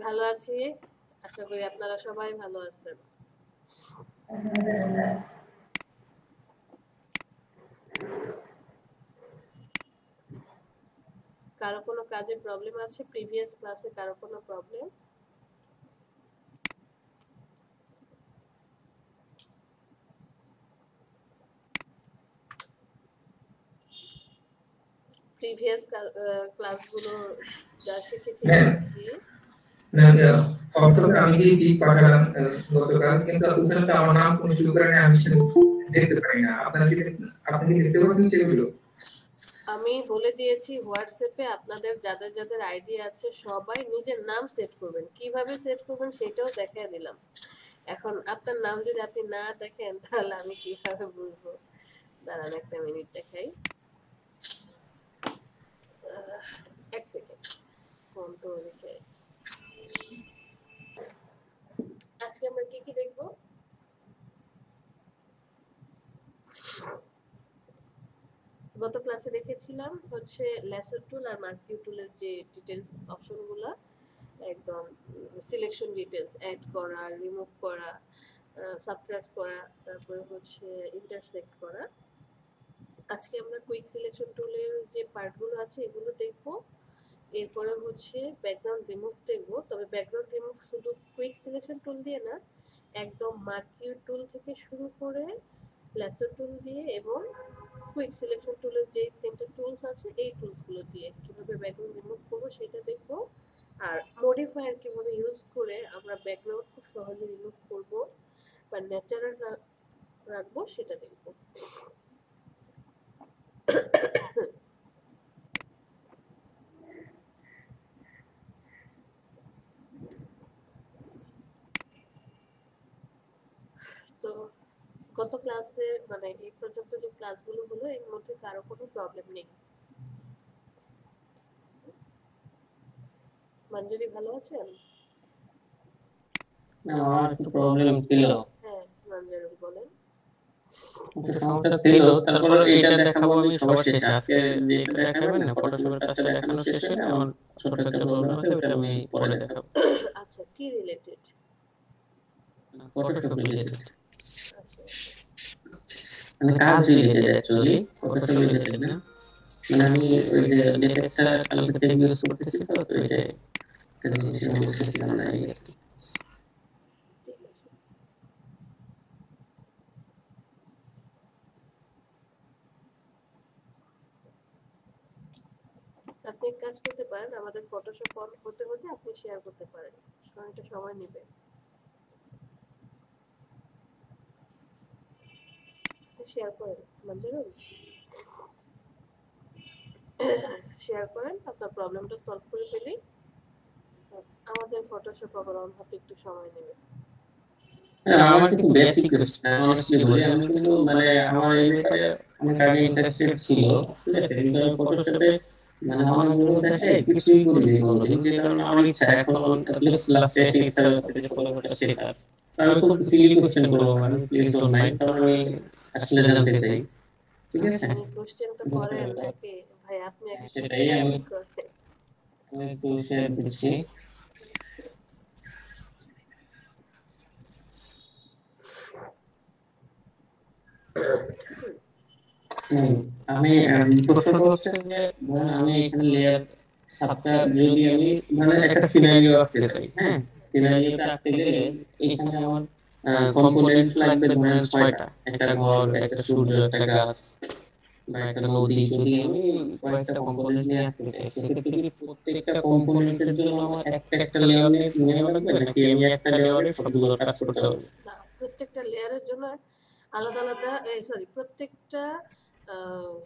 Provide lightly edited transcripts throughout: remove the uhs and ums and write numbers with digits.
ভালো আছি। আশা করি আপনারা সবাই ভালো আছেন। কারো কোনো কাজে প্রবলেম আছে? প্রিভিয়াস ক্লাসে কারো কোনো প্রবলেম? প্রিভিয়াস ক্লাসগুলো যা শিখেছিলাম জি হোয়াটসঅ্যাপে আমি যে লিংক পাঠালাম গতকাল, কিন্তু ওখানে তো আমার নাম কোনো শুরু করে আমি সেটা দেখতে পারি না। আপনি কি দেখতে পাচ্ছেন সেগুলো? আমি বলে দিয়েছি হোয়াটসঅ্যাপে আপনাদের যাদের যাদের আইডি আছে সবাই নিজের নাম সেট করবেন। কিভাবে সেট করবেন সেটাও দেখিয়ে দিলাম। এখন আপনার নাম যদি আপনি না দেখেন তাহলে আমি কিভাবে বুঝবো? দাঁড়ান একটা মিনিট দেখাই। এক সেকেন্ড, ফোন তো রেখে। আজকে আমরা কি কি দেখব? গত ক্লাসে দেখেছিলাম হচ্ছে লেসার টুল আর মার্কিউ টুলের যে ডিটেলস অপশনগুলো, একদম সিলেকশন ডিটেলস অ্যাড করা, রিমুভ করা, সাবট্রাক্ট করা, তারপরে হচ্ছে ইন্টারসেক্ট করা। আজকে আমরা কুইক সিলেকশন টুলের যে পার্টগুলো আছে এগুলো দেখব। এরপরে হচ্ছে ব্যাকগ্রাউন্ড রিমুভ দেখব। তবে ব্যাকগ্রাউন্ড রিমুভ শুধু কুইক সিলেকশন টুল দিয়ে না, একদম মার্কিউ টুল থেকে শুরু করে লেসার টুল দিয়ে এবং কুইক সিলেকশন টুলের যে তিনটা টুলস আছে এই টুলসগুলো দিয়ে কিভাবে ব্যাকগ্রাউন্ড রিমুভ করবো সেটা দেখবো। আর মডিফায়ার কিভাবে ইউজ করে আমরা ব্যাকগ্রাউন্ড খুব সহজে রিমুভ করবো বা ন্যাচারাল রাখবো সেটা দেখবো। তো গত ক্লাসে মানে এই পর্যন্ত যে ক্লাসগুলো হলো এর মধ্যে কারো কোনো প্রবলেম নেই? মঞ্জুরি ভালো আছেন? আমার একটু প্রবলেম ছিল। হ্যাঁ মঞ্জুরি বলেন। একটু সমস্যা ছিল, তারপর এটা দেখাবো আমি সবার শেষে। আজকে যেটা দেখাবেন না, ফটোশপের কাজটা দেখানো শেষ হলে আমার ছোট একটা প্রবলেম আছে, ওটা আমি পরে দেখাবো। আচ্ছা, কি রিলেটেড? ফটোশপ রিলেটেড, আচ্ছা মানে কাজ রিলেটেড অ্যাকচুয়ালি, ফটোশপ রিলেটেড না। মানে আমি ওই যে লেটেস্টটা কালকে থেকে ইউজ করতেছি, তো এটা একটা জিনিস আমি বুঝতেছিলাম না এই আর কি। ঠিক আছে। আপনি এক কাজ করতে পারেন, আমাদের ফটোশপ অন হতে হতে আপনি শেয়ার করতে পারেন, কারণ এটা সময় নেবে। শেয়ার করেন মঞ্জুরুল, শেয়ার করেন, আপনার প্রবলেমটা সলভ করে ফেলি। আমাদের ফটোশপ আবার অন হতে একটু সময় নেবে। আমার কিন্তু বেসিক কোশ্চেন, অনেস্টলি বলি, আমি কিন্তু মানে আমার এই ব্যাপারে অনেক আগে ইন্টারেস্টেড ছিল, ঠিক আছে, কিন্তু আমি ফটোশপে মানে অনেকগুলো দেখে কিছুই করিনি কোনোদিন, যে কারণে আমার ইচ্ছা এখন অ্যাটলিস্ট লাস্টে এসে ইচ্ছা হচ্ছে যে ফটোশপটা শেখার। আমি খুব সিলি কোশ্চেন করবো, মানে প্লিজ ডোন্ট মাইন্ড, কারণ আমি আসলে জানতে চাই, ঠিক আছে। আপনি কোশ্চেন তো করেন নাকি ভাই? আপনি আগে সেটাই কোশ্চেন আমি করেন। আমি একটু শেয়ার দিচ্ছি। আমি প্রশ্ন হচ্ছে যে আমি এখানে লেয়ার সাতটা, যদি আমি মানে একটা সিনারিও আঁকতে চাই, হ্যাঁ, সিনারিওটা আঁকতে গেলে এখানে আমার কম্পোনেন্ট লাগবে ধরেন ছয়টা। একটা ঘর, একটা সূর্য, একটা গাছ বা একটা নদী। যদি আমি কয়েকটা কম্পোনেন্ট নিয়ে আঁকতে চাই, সেক্ষেত্রে কি প্রত্যেকটা কম্পোনেন্টের জন্য আমার একটা একটা লেয়ার নিয়ে নেওয়া লাগবে, নাকি আমি একটা লেয়ারে সবগুলো কাজ করতে হবে? না, প্রত্যেকটা লেয়ারের জন্য আলাদা আলাদা, সরি, প্রত্যেকটা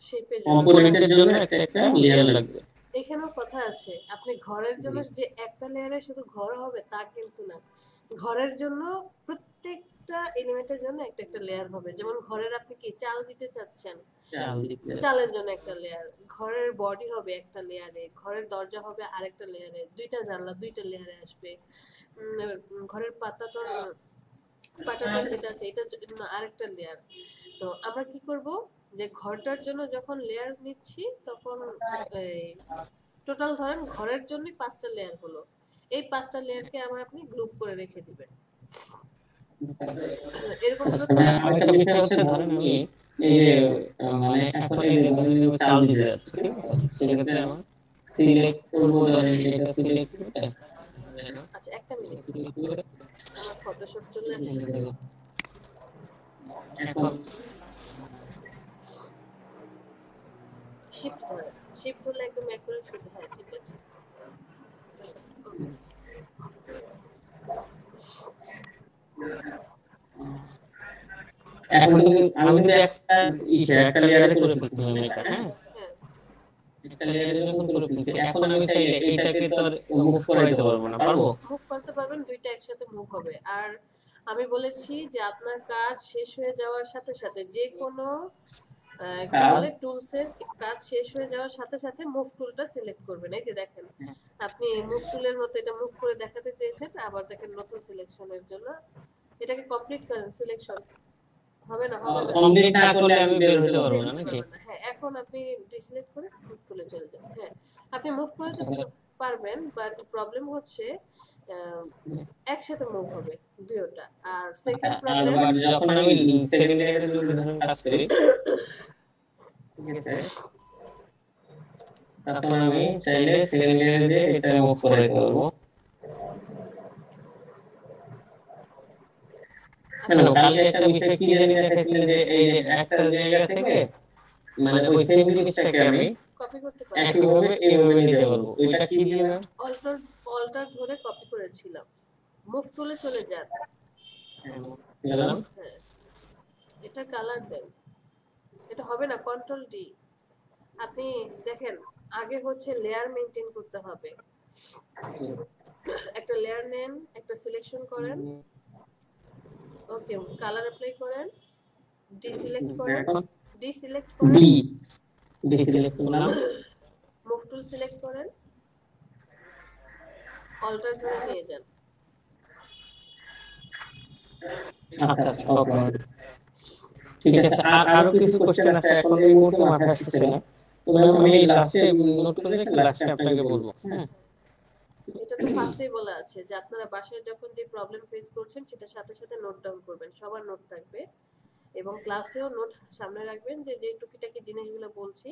শেপের জন্য কম্পোনেন্টের জন্য একটা একটা লেয়ার লাগবে। এখানেও কথা আছে। আপনি ঘরের জন্য যে একটা লেয়ারে শুধু ঘর হবে তা কিন্তু না। ঘরের জন্য প্রত্যেকটা এলিমেন্টের জন্য একটা একটা লেয়ার হবে। যেমন ঘরের আপনি কি চাল দিতে চাচ্ছেন, চালের জন্য একটা লেয়ার। ঘরের বডি হবে একটা লেয়ারে, ঘরের দরজা হবে আরেকটা লেয়ারে, দুইটা জানলা দুইটা লেয়ারে আসবে। ঘরের পাটাতন যেটা আছে এটার জন্য আরেকটা লেয়ার। তো আমরা কি করব, যে ঘরটার জন্য যখন লেয়ার নিচ্ছি তখন এই টোটাল ধরেন ঘরের জন্য 5টা লেয়ার হলো। এই 5টা লেয়ারকে আবার আপনি গ্রুপ করে রেখে দিবেন। এরকম আচ্ছা ভাবে ভাই, আরেকটা বিষয় হচ্ছে ধরেন আমি এই যে মানে এখন এই যে ধরেন আমি চাল দিতে যাচ্ছি, ঠিক আছে? সেক্ষেত্রে আমার সিলেক্ট করবো, ধরেন এটা সিলেক্ট করে আচ্ছা একটা মিনিট, আমার ফটোশপ চলে আসছে। এখন শিফট ধরে, শিফট ধরলে একদম অ্যাকুরেট শুধু, হ্যাঁ ঠিক আছে। এখন কিন্তু আমি কিন্তু একটা লেয়ারে করে ফেলছিলাম এটা, হ্যাঁ, হ্যাঁ একটা লেয়ারে যখন করে ফেলছি, এখন আমি চাইলে এটাকে তো আর মুভ করাইতে পারবো না, পারবো? মুভ করতে পারবেন, দুইটা একসাথে মুভ হবে। আর আমি বলেছি যে আপনার কাজ শেষ হয়ে যাওয়ার সাথে সাথে যে কোনো কি কাজ বলে টুলসের কাজ শেষ হয়ে যাওয়ার সাথে সাথে মুভ টুলটা সিলেক্ট করবেন। এই যে দেখেন আপনি মুভ টুলের মতো এটা মুভ করে দেখাতে চেয়েছেন, আবার দেখেন নতুন সিলেকশনের জন্য এটাকে কমপ্লিট করেন সিলেকশন, হবে না হবে না, কমপ্লিট না করলে আমি বের হতে পারবো বের না হতে নাকি? পারবেন না। হ্যাঁ এখন আপনি ডিসিলেক্ট করে মুভ টুলে চলে যান। হ্যাঁ আপনি মুভ করে তো পারবেন, বাট প্রবলেম হচ্ছে আহ, একসাথে মুভ হবে দুইটা। আর সেকেন্ড আর প্রবলেম, যখন আমি সেকেন্ড লেয়ারে যদি ধরেন কাজ করি, ঠিক আছে, তখন আমি চাইলে সেকেন্ড লেয়ারে যে এটা মুভ করাইতে পারবো। কেন কালকে একটা বিষয় কি জানি দেখাচ্ছিলেন যে এই যে একটা জায়গা থেকে মানে ওই সেম জিনিসটাকে আমি কপি করতে পারেন, একইভাবে এইভাবে নিতে পারবো, ওইটা কি দিয়ে না? অল্টার অল্টার ধরে কপি করেছিলাম। মুভ টুলে চলে যান। গেলাম। হ্যাঁ এটা কালার দেন, এটা হবে না, কন্ট্রোল ডি। আপনি দেখেন আগে হচ্ছে লেয়ার মেইনটেইন করতে হবে। একটা লেয়ার নেন, একটা সিলেকশন করেন, ওকে কালার অ্যাপ্লাই করেন, ডিসিলেক্ট করেন, এখন ডিসিলেক্ট করেন, ডি ডিসিলেক্ট করলাম। মুভ টুল সিলেক্ট করেন, অল্টার ধরে নিয়ে যান। আচ্ছা আচ্ছা, ওকে, ঠিক আছে। আর আরো কিছু কোশ্চেন আছে, এখন এই মুহূর্তে মাথায় আসছে না, তবে আমি লাস্টে নোট করে রেখে লাস্টে আপনাকে বলবো, হ্যাঁ? এটা তো ফার্স্টেই বলা আছে যে আপনারা বাসায় যখন যে প্রবলেম ফেস করছেন সেটা সাথে সাথে নোট ডাউন করবেন, সবার নোট থাকবে এবং ক্লাসেও নোট সামনে রাখবেন যে যে টুকিটাকি জিনিসগুলো বলছি।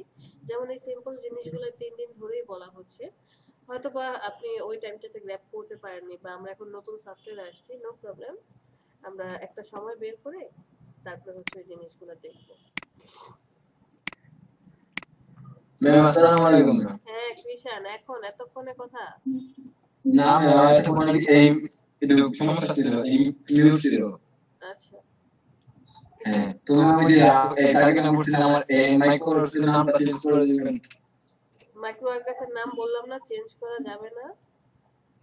যেমন এই সিম্পল জিনিসগুলো 3 দিন ধরেই বলা হচ্ছে, হয়তোবা আপনি ওই টাইমটাতে গ্র্যাব করতে পারেননি, বা আমরা এখন নতুন সফটওয়্যার আসছি, নো প্রবলেম, আমরা একটা সময় বের করে তারপরে হচ্ছে ওই জিনিসগুলো দেখব। ম্যাম আসসালামু আলাইকুম। হ্যাঁ কৃষান, এখন এতক্ষণে কথা? না ম্যাম এতক্ষণ এই একটু সমস্যা ছিল, এই মিউট ছিল। আচ্ছা হ্যাঁ তুমি ওই যে তার কেন বলছিলেন আমার এই মাইক্রোসের নামটা চেঞ্জ করে দিবেন। মাইক্রো ওয়ার্কার্সের নাম বললাম না চেঞ্জ করা যাবে না।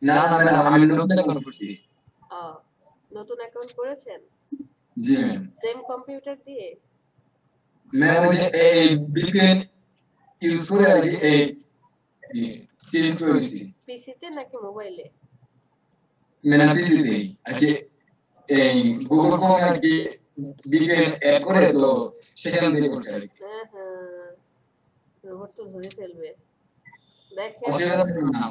না না ম্যাম আমি নতুন অ্যাকাউন্ট করছি। নতুন অ্যাকাউন্ট করেছেন? জি ম্যাম। সেম কম্পিউটার দিয়ে? ম্যাম ওই যে এই ভিপিএন ইউজ করে আর কি এই চেঞ্জ করে দিছি। পিসিতে নাকি মোবাইলে? মানে পিসিতে আর কি এই গুগল ফর্মে আর কি ভিপিএন অ্যাড করে তো সেখান থেকে করছি আর কি। হ্যাঁ হ্যাঁ, রোবট তো ধরে ফেলবে। দেখেন অসুবিধা নেই না,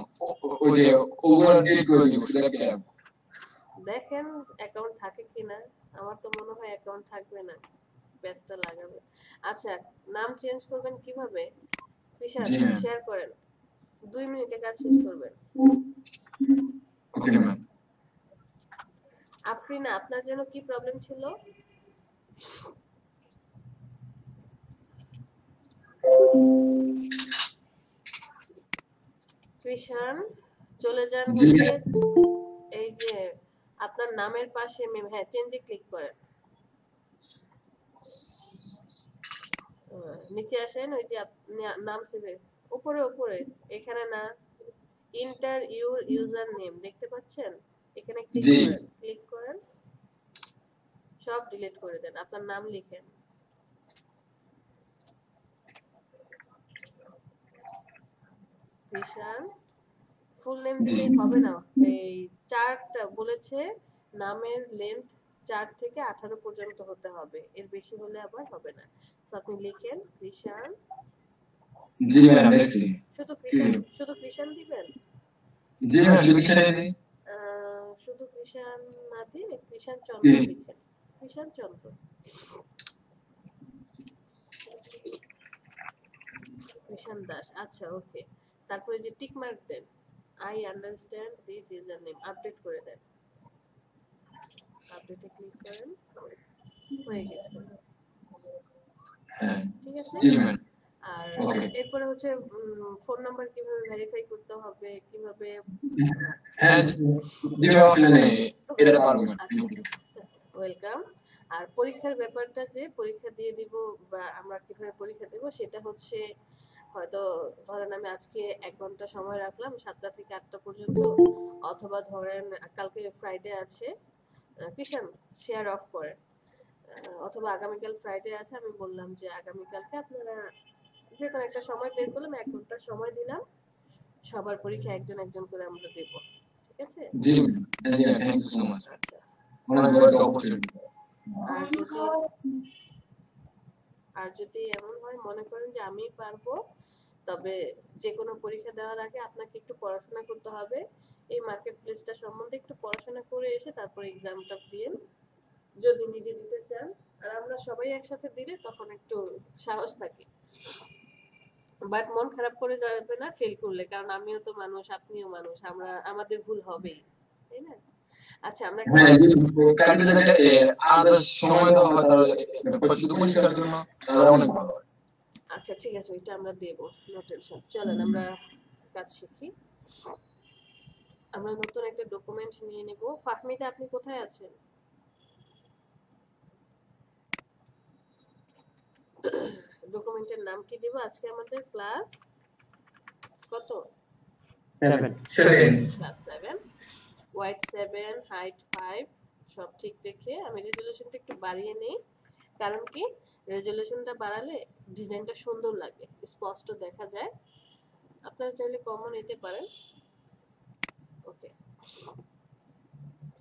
ওই যে ওভার ডিলিট করে দিব সেটা কি রাখবো। দেখেন অ্যাকাউন্ট থাকে কিনা, আমার তো মনে হয় অ্যাকাউন্ট থাকবে না, পেজটা লাগাবে। আচ্ছা নাম চেঞ্জ করবেন কিভাবে কৃষান, জি ম্যাম। শেয়ার করেন, 2 মিনিটে কাজ শেষ করবেন। Okay ma'am. আফরিনা আপনার জন্য কি প্রবলেম ছিল? কৃষান চলে যান জি হচ্ছে ম্যাম। এই যে আপনার নামের পাশে হ্যাঁ চেঞ্জে ক্লিক করেন, নিচে আসেন, ওই যে নাম সেভে উপরে উপরে, এখানে না, ইন্টার ইউর ইউজার নেম দেখতে পাচ্ছেন, এখানে ক্লিক জি করেন, ক্লিক করেন, সব ডিলিট করে দেন, আপনার নাম লিখেন। কৃষান ফুল নেম জি দিলেই হবে না, এই চার্ট বলেছে নামের লেন্থ 4 থেকে 18 পর্যন্ত হতে হবে, এর বেশি হলে আবার হবে না। সো আপনি লিখেন কৃষান, জি ম্যাম দেখছি। শুধু কৃষান দিবেন। জি ম্যাম, শুধু কিষানে দিই। শুধু কৃষাণ না দিয়ে কৃষাণ চন্দ্র লিখেন। কৃষাণ চন্দ্র, কৃষাণ দাস। আচ্ছা ওকে, তারপরে যে টিক মার্ক দেন, I understand this user name, update করে দেন। আপডেটে ক্লিক করেন, হয়ে গেছে। হ্যাঁ ঠিক আছে। জি ম্যাম। আর ওকে। এরপরে হচ্ছে ফোন নাম্বার কিভাবে ভেরিফাই করতে হবে, কিভাবে হ্যাঁ জি ম্যাম, অসুবিধা নেই, এটা পারবো ম্যাম। আচ্ছা ওয়েলকাম। আর পরীক্ষার ব্যাপারটা যে পরীক্ষা দিয়ে দিব বা আমরা কিভাবে পরীক্ষা দেব সেটা হচ্ছে, হয়তো ধরেন আমি আজকে 1 ঘন্টা সময় রাখলাম 7টা থেকে 8টা পর্যন্ত, অথবা ধরেন কালকে ফ্রাইডে আছে, কিষান শেয়ার অফ করেন, অথবা আগামীকাল ফ্রাইডে আছে, আমি বললাম যে আগামীকালকে আপনারা যে কোনো একটা সময় বের করলাম, 1 ঘন্টা সময় দিলাম, সবার পরীক্ষা একজন একজন করে আমরা দেব। ঠিক আছে। জি ম্যাম, জি ma'am, thank you so much. আচ্ছা, অনেক বড় একটা অপরচুনিটি। আর যদি এমন হয় মনে করেন যে আমি পারবো, তবে যে কোনো পরীক্ষা দেওয়ার আগে আপনাকে একটু পড়াশোনা করতে হবে, এই মার্কেট প্লেসটা সম্বন্ধে একটু পড়াশোনা করে এসে তারপর এক্সামটা দিন যদি নিজে দিতে চান। আর আমরা সবাই একসাথে দিলে তখন একটু সাহস থাকে। বাট মন খারাপ করে যাবে না ফেল করলে, কারণ আমিও তো মানুষ, আপনিও মানুষ, আমাদের ভুল হবেই, তাই না? আচ্ছা আমরা হ্যাঁ, কালকে যদি একটা আলাদা সময় দেওয়া হয় তাহলে শুধু পরীক্ষার জন্য তাহলে অনেক ভালো হয়। আচ্ছা ঠিক আছে, ওইটা আমরা দেব, নো টেনশন। চলেন আমরা কাজ শিখি। আমরা নতুন একটা ডকুমেন্ট নিয়ে নেব। ফাহমিদা আপনি কোথায় আছেন? ডকুমেন্টের নাম কি দেব? আজকে আমাদের ক্লাস কত? 7 ক্লাস 7, ওয়াইড 7, হাইট 5, সব ঠিক রেখে আমি রেজোলিউশনটা একটু বাড়িয়ে নেই। কারণ কি, রেজোলিউশনটা বাড়ালে ডিজাইনটা সুন্দর লাগে, স্পষ্ট দেখা যায়। আপনারা চাইলে কমও নিতে পারেন। ওকে,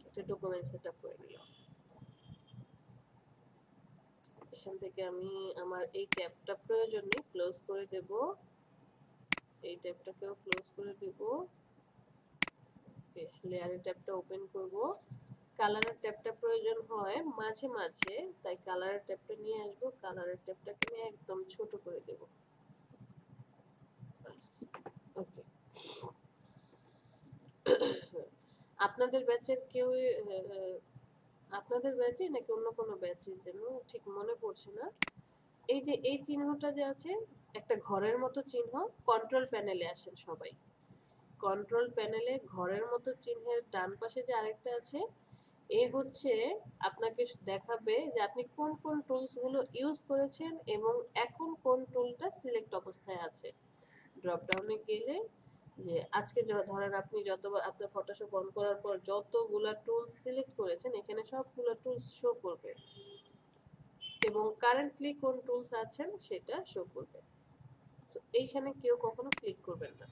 এটা ডকুমেন্ট সেটআপ করে নিলাম। এখান থেকে আমি আমার এই ট্যাবটা প্রয়োজন নেই, ক্লোজ করে দেব। এই ট্যাবটাকেও ক্লোজ করে দেব। ওকে, লেয়ারের ট্যাবটা ওপেন করব। কালারের ট্যাবটা প্রয়োজন হয় মাঝে মাঝে, তাই কালারের ট্যাবটা নিয়ে আসবো। কালারের ট্যাবটাকে নিয়ে একদম ছোট করে দেব। ওকে, আপনাদের ব্যাচের কেউ, আপনাদের ব্যাচে নাকি অন্য কোনো ব্যাচের যেন ঠিক মনে পড়ছে না, এই যে এই চিহ্নটা যে আছে একটা ঘরের মতো চিহ্ন, কন্ট্রোল প্যানেলে আসেন সবাই। কন্ট্রোল প্যানেলে ঘরের মতো চিহ্নের ডান পাশে যে আরেকটা আছে, এ হচ্ছে আপনাকে দেখাবে যে আপনি কোন কোন টুলস গুলো ইউজ করেছেন এবং এখন কোন টুলটা সিলেক্ট অবস্থায় আছে। ড্রপ ডাউনে গেলে যে আজকে ধরেন আপনি যতবার আপনার ফটোশপ অন করার পর যতগুলা টুলস সিলেক্ট করেছেন, এখানে সবগুলো টুলস শো করবে এবং কারেন্টলি কোন টুলস আছেন সেটা শো করবে। সো এইখানে কেউ কখনো ক্লিক করবেন না।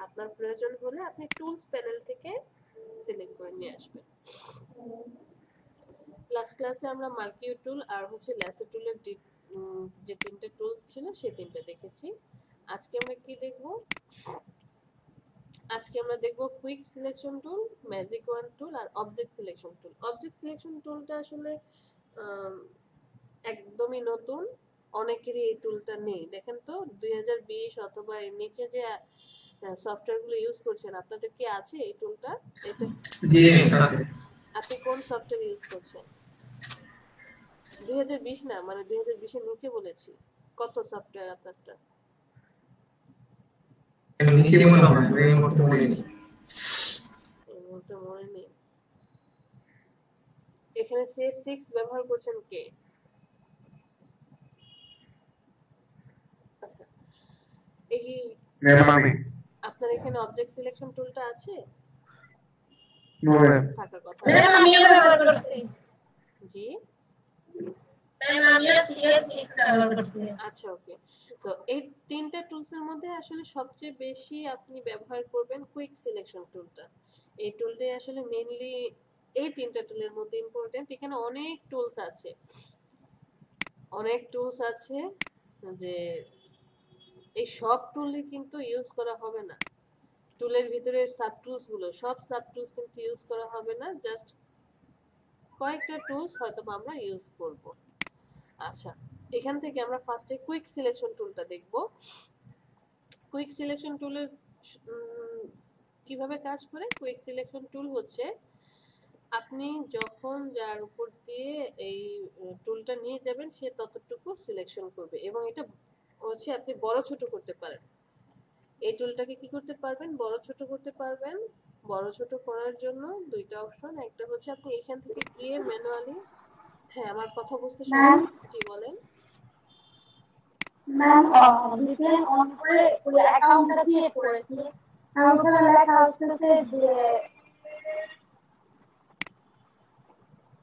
আপনার প্রয়োজন হলে আপনি টুলস প্যানেল থেকে সিলেক্ট করে নিয়ে আসবেন। লাস্ট ক্লাসে আমরা মার্কিউ টুল আর হচ্ছে ল্যাসো টুলের যে 3টে টুলস ছিল সেই 3টে দেখেছি। আজকে আমরা কি দেখব? আজকে আমরা দেখব quick selection tool, magic wand tool আর object selection tool. Object selection টুলটা আসলে একদমই নতুন, অনেকেরই এই টুলটা নেই। দেখেন তো 2020 অথবা এর নিচে যে সফটওয়্যারগুলো ইউজ করছেন, আপনাদের কি আছে এই টুলটা? এটা জি আছে। আপনি কোন সফটওয়্যার ইউজ করছেন? 2020 না, মানে 2020 এর নিচে বলেছি। কত সফটওয়্যার আপনারটা? নিচে মনে হয়, এই মুহূর্তে মনে নেই। এই মুহূর্তে মনে নেই। এখানে CS6 ব্যবহার করছেন কে? আচ্ছা, এই ম্যাম আমি আপনার এখানে অবজেক্ট সিলেকশন টুলটা আছে? নো ম্যাম থাকার কথা। ম্যাম আমিও ব্যবহার করছি। জি ম্যাম আমিও CS6 ব্যবহার করছি। আচ্ছা ওকে। তো এই 3টা টুলস এর মধ্যে আসলে সবচেয়ে বেশি আপনি ব্যবহার করবেন কুইক সিলেকশন টুলটা। এই টুলটাই আসলে মেইনলি এই 3টা টুলের মধ্যে ইম্পর্টেন্ট। এখানে অনেক টুলস আছে, অনেক টুলস আছে যে এই সব টুলই কিন্তু ইউজ করা হবে না। টুলের ভিতরে সাব টুলস গুলো, সব সাব টুলস কিন্তু ইউজ করা হবে না, জাস্ট কয়েকটা টুলস হয়তো আমরা ইউজ করব। আচ্ছা, এখান থেকে আমরা ফার্স্টে কুইক সিলেকশন টুলটা দেখব। কুইক সিলেকশন টুলের কিভাবে কাজ করে? কুইক সিলেকশন টুল হচ্ছে আপনি যখন যার উপর দিয়ে এই টুলটা নিয়ে যাবেন সে ততটুকু সিলেকশন করবে, এবং এটা হচ্ছে আপনি বড় ছোট করতে পারেন। এই টুলটাকে কি করতে পারবেন? বড় ছোট করতে পারবেন। বড় ছোট করার জন্য দুইটা অপশন, একটা হচ্ছে আপনি এখান থেকে গিয়ে ম্যানুয়ালি, হ্যাঁ আমার কথা বুঝতে ম্যাম জি বলেন। ম্যাম ভিপিএন অন করে ওই অ্যাকাউন্টটা ক্রিয়েট করেছি। আর ওখানে লেখা হচ্ছে যে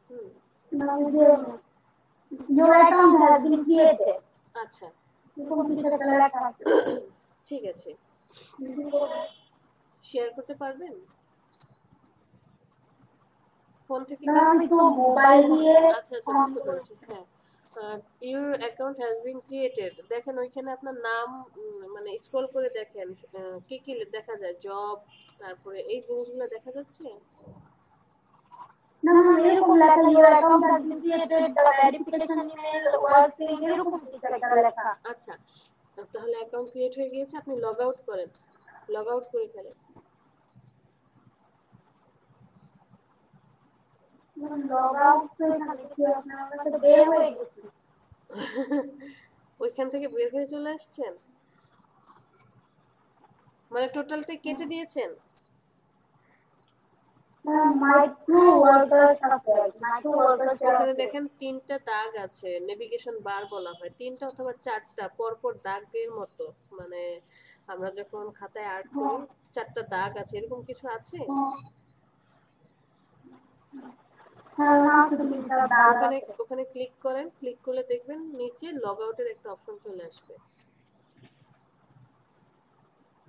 হুম, যে your account has been created আচ্ছা এরকম কিছু একটা লেখা আছে। ঠিক আছে, শেয়ার করতে পারবেন ফোন থেকে? ম্যাম আমি তো মোবাইল দিয়ে আচ্ছা আচ্ছা বুঝতে পেরেছি, হ্যাঁ। Your account has been created, দেখেন ওইখানে আপনার নাম, মানে স্ক্রল করে দেখেন কি কি দেখা যায়, জব, তারপরে এই জিনিসগুলো দেখা যাচ্ছে। না ম্যাম এরকম লেখা your account has been created, the verification email was sent, এরকম কিছু একটা লেখা। আচ্ছা, তাহলে অ্যাকাউন্ট ক্রিয়েট হয়ে গিয়েছে, আপনি লগ আউট করেন, লগ আউট করে ফেলেন। লগ আউট তো এখানে কি আছে, আমার কাছে বের হয়ে গেছি। ওইখান থেকে বের হয়ে চলে আসছেন, মানে টোটালটা কেটে দিয়েছেন? মাইক্রো ওয়ার্কার্স আছে, মাইক্রো ওয়ার্কার্স ওখানে আছে। দেখেন তিনটা দাগ আছে, নেভিগেশন বার বলা হয়, তিনটা অথবা চারটা পরপর দাগের মতো, মানে আমরা যখন খাতায় আর্ট করি চারটা দাগ আছে, এরকম কিছু আছে? হ্যাঁ আছে, তিনটা দাগ ওখানে আছে। ওখানে ক্লিক করেন, ক্লিক করলে দেখবেন নিচে লগ আউটের একটা অপশন চলে আসবে।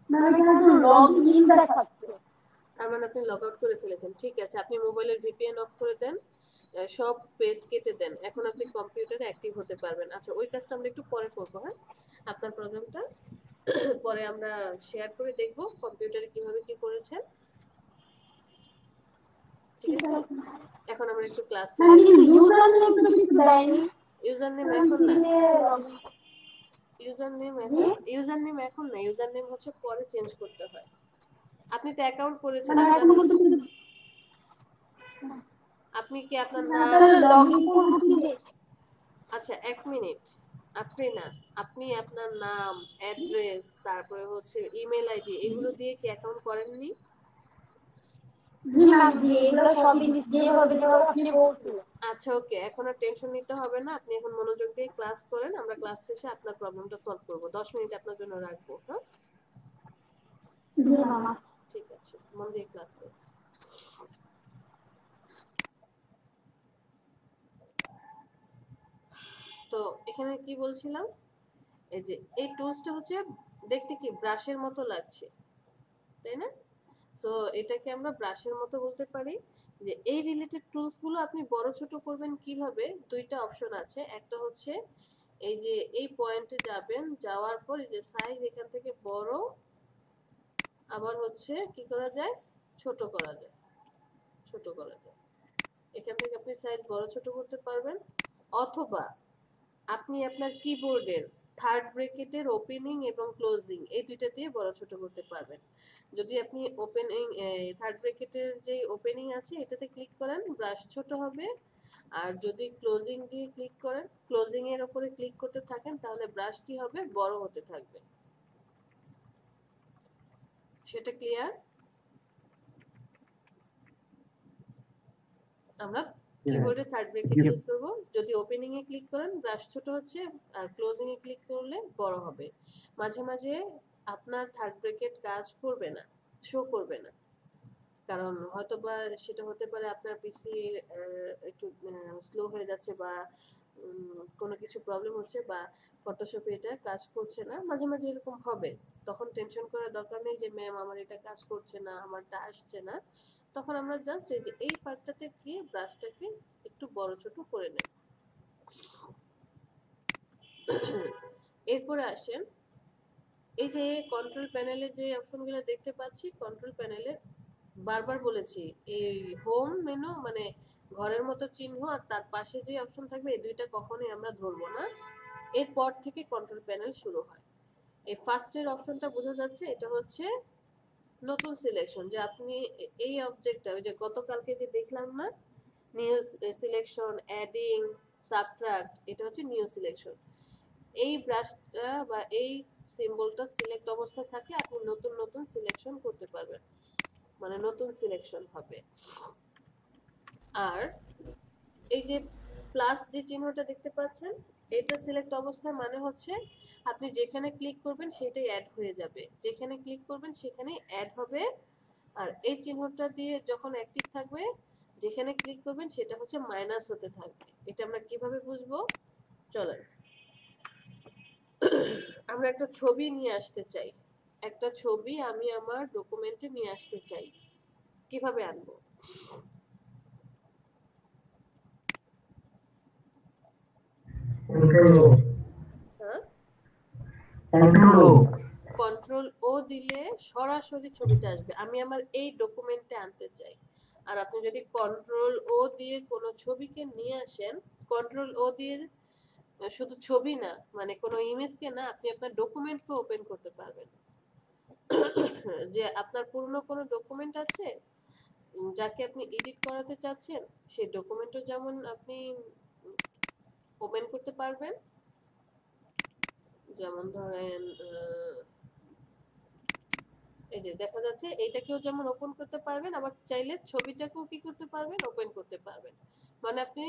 মানে এখানে তো লগ ইন দেখাচ্ছে। তার মানে আপনি লগ আউট করে ফেলেছেন, ঠিক আছে। আপনি মোবাইলের ভিপিএন অফ করে দেন, সব পেজ কেটে দেন, এখন আপনি কম্পিউটারে অ্যাক্টিভ হতে পারবেন। আচ্ছা, ওই কাজটা আমরা একটু পরে করবো, হ্যাঁ আপনার প্রবলেমটা পরে আমরা শেয়ার করে দেখব কম্পিউটারে কিভাবে কি করেছেন, ঠিক আছে। এখন আমরা একটু ক্লাসে, মানে ইউজার নেম তো কিছু দেয়নি। ইউজার নেম এখন না, লগইন ইউজার নেম এখন, ইউজার নেম এখন না, ইউজার নেম হচ্ছে পরে চেঞ্জ করতে হয়। আপনি তো অ্যাকাউন্ট করেছেন, মানে আপনার, এখনো কিন্তু কিছু আপনি কি আপনার না, নাম, তাহলে লগইন করব কি? আচ্ছা এক মিনিট আফরিনা, আপনি আপনার নাম, অ্যাড্রেস, তারপরে হচ্ছে ইমেল আইডি, এগুলো দিয়ে কি অ্যাকাউন্ট করেননি? জি ম্যাম, জি এগুলো সবই যেভাবে যেভাবে আপনি বলছিলেন। আচ্ছা ওকে, এখন আর টেনশন নিতে হবে না, আপনি এখন মনোযোগ দিয়ে ক্লাস করেন, আমরা ক্লাস শেষে আপনার প্রবলেমটা সলভ করব। 10 মিনিট আপনার জন্য রাখবো, হ্যাঁ জি ম্যাম। ঠিক আছে, মন দিয়ে ক্লাস করুন। তো এখানে কি বলছিলাম, এই যে এই টুলসটা হচ্ছে দেখতে কি ব্রাশের মতো লাগছে, তাই না? সো এটাকে আমরা ব্রাশের মতো বলতে পারি। যে এই রিলেটেড টুলস গুলো আপনি বড় ছোট করবেন কিভাবে, দুইটা অপশন আছে। একটা হচ্ছে এই যে এই পয়েন্টে যাবেন, যাওয়ার পর এই যে সাইজ এখান থেকে বড়, আবার হচ্ছে কি করা যায়, ছোট করা যায়, ছোট করা যায়। এখান থেকে আপনি সাইজ বড় ছোট করতে পারবেন, অথবা আপনি আপনার কিবোর্ডের থার্ড ব্র্যাকেটের ওপেনিং এবং ক্লোজিং এই দুইটা দিয়ে বড় ছোট করতে পারবেন। যদি আপনি ওপেনিং, থার্ড ব্র্যাকেটের যে ওপেনিং আছে এটাতে ক্লিক করেন, ব্রাশ ছোট হবে। আর যদি ক্লোজিং দিয়ে ক্লিক করেন, ক্লোজিং এর উপরে ক্লিক করতে থাকেন, তাহলে ব্রাশ কি হবে, বড় হতে থাকবে। সেটা ক্লিয়ার? আমরা কিবোর্ডে থার্ড ব্র্যাকেট ইউজ করব, যদি ওপেনিং এ ক্লিক করেন ব্রাশ ছোট হচ্ছে, আর ক্লোজিং এ ক্লিক করলে বড় হবে। মাঝে মাঝে আপনার থার্ড ব্র্যাকেট কাজ করবে না, শো করবে না, কারণ হয়তোবা সেটা হতে পারে আপনার পিসি একটু স্লো হয়ে যাচ্ছে, বা কোনো কিছু প্রবলেম হচ্ছে, বা ফটোশপে এটা কাজ করছে না, মাঝে মাঝে এরকম হবে। তখন টেনশন করার দরকার নেই যে ম্যাম আমার এটা কাজ করছে না, আমারটা আসছে না। তখন আমরা জাস্ট এই যে এই পার্টটাতে গিয়ে ব্রাশটাকে একটু বড় ছোট করে নেব। এরপরে আসেন এই যে কন্ট্রোল প্যানেলে যে অপশনগুলো দেখতে পাচ্ছি, কন্ট্রোল প্যানেলে বারবার বলেছি এই হোম মেনু মানে ঘরের মতো চিহ্ন আর তার পাশে যে অপশন থাকবে এই দুইটা কখনোই আমরা ধরবো না, এরপর থেকে কন্ট্রোল প্যানেল শুরু হয়। এই ফার্স্টের অপশনটা বোঝা যাচ্ছে, এটা হচ্ছে নতুন সিলেকশন, যে আপনি এই অবজেক্টটা ওই যে গতকালকে যে দেখলাম না, নিউ সিলেকশন, অ্যাডিং, সাবট্রাক্ট, এটা হচ্ছে নিউ সিলেকশন। এই ব্রাশটা বা এই সিম্বলটা সিলেক্ট অবস্থায় থাকলে আপনি নতুন নতুন সিলেকশন করতে পারবেন, মানে নতুন সিলেকশন হবে। আর এই যে প্লাস যে চিহ্নটা দেখতে পাচ্ছেন, এটা সিলেক্ট অবস্থায় মানে হচ্ছে আপনি যেখানে ক্লিক করবেন সেটাই অ্যাড হয়ে যাবে, যেখানে ক্লিক করবেন সেখানেই অ্যাড হবে। আর এই চিহ্নটা দিয়ে যখন অ্যাক্টিভ থাকবে, যেখানে ক্লিক করবেন সেটা হচ্ছে মাইনাস হতে থাকবে। এটা আমরা কিভাবে বুঝবো? চলেন আমরা একটা ছবি নিয়ে আসতে চাই, একটা ছবি আমি আমার ডকুমেন্টে নিয়ে আসতে চাই, কিভাবে আনবো? হ্যাঁ, কন্ট্রোল ও দিলে সরাসরি ছবিটা আসবে। আমি আমার এই ডকুমেন্টে আনতে চাই, আর আপনি যদি কন্ট্রোল ও দিয়ে কোনো ছবিকে নিয়ে আসেন, কন্ট্রোল ও দিয়ে শুধু ছবি না, মানে কোনো ইমেজকে না, আপনি আপনার ডকুমেন্টকে ওপেন করতে পারবেন। যে আপনার পুরনো কোনো ডকুমেন্ট আছে যাকে আপনি এডিট করাতে চাচ্ছেন, সেই ডকুমেন্টও যেমন আপনি ওপেন করতে পারবেন, যেমন ধরেন এই যে দেখা যাচ্ছে, এইটাকেও যেমন ওপেন করতে পারবেন, আবার চাইলে ছবিটাকেও কি করতে পারবেন, ওপেন করতে পারবেন। মানে আপনি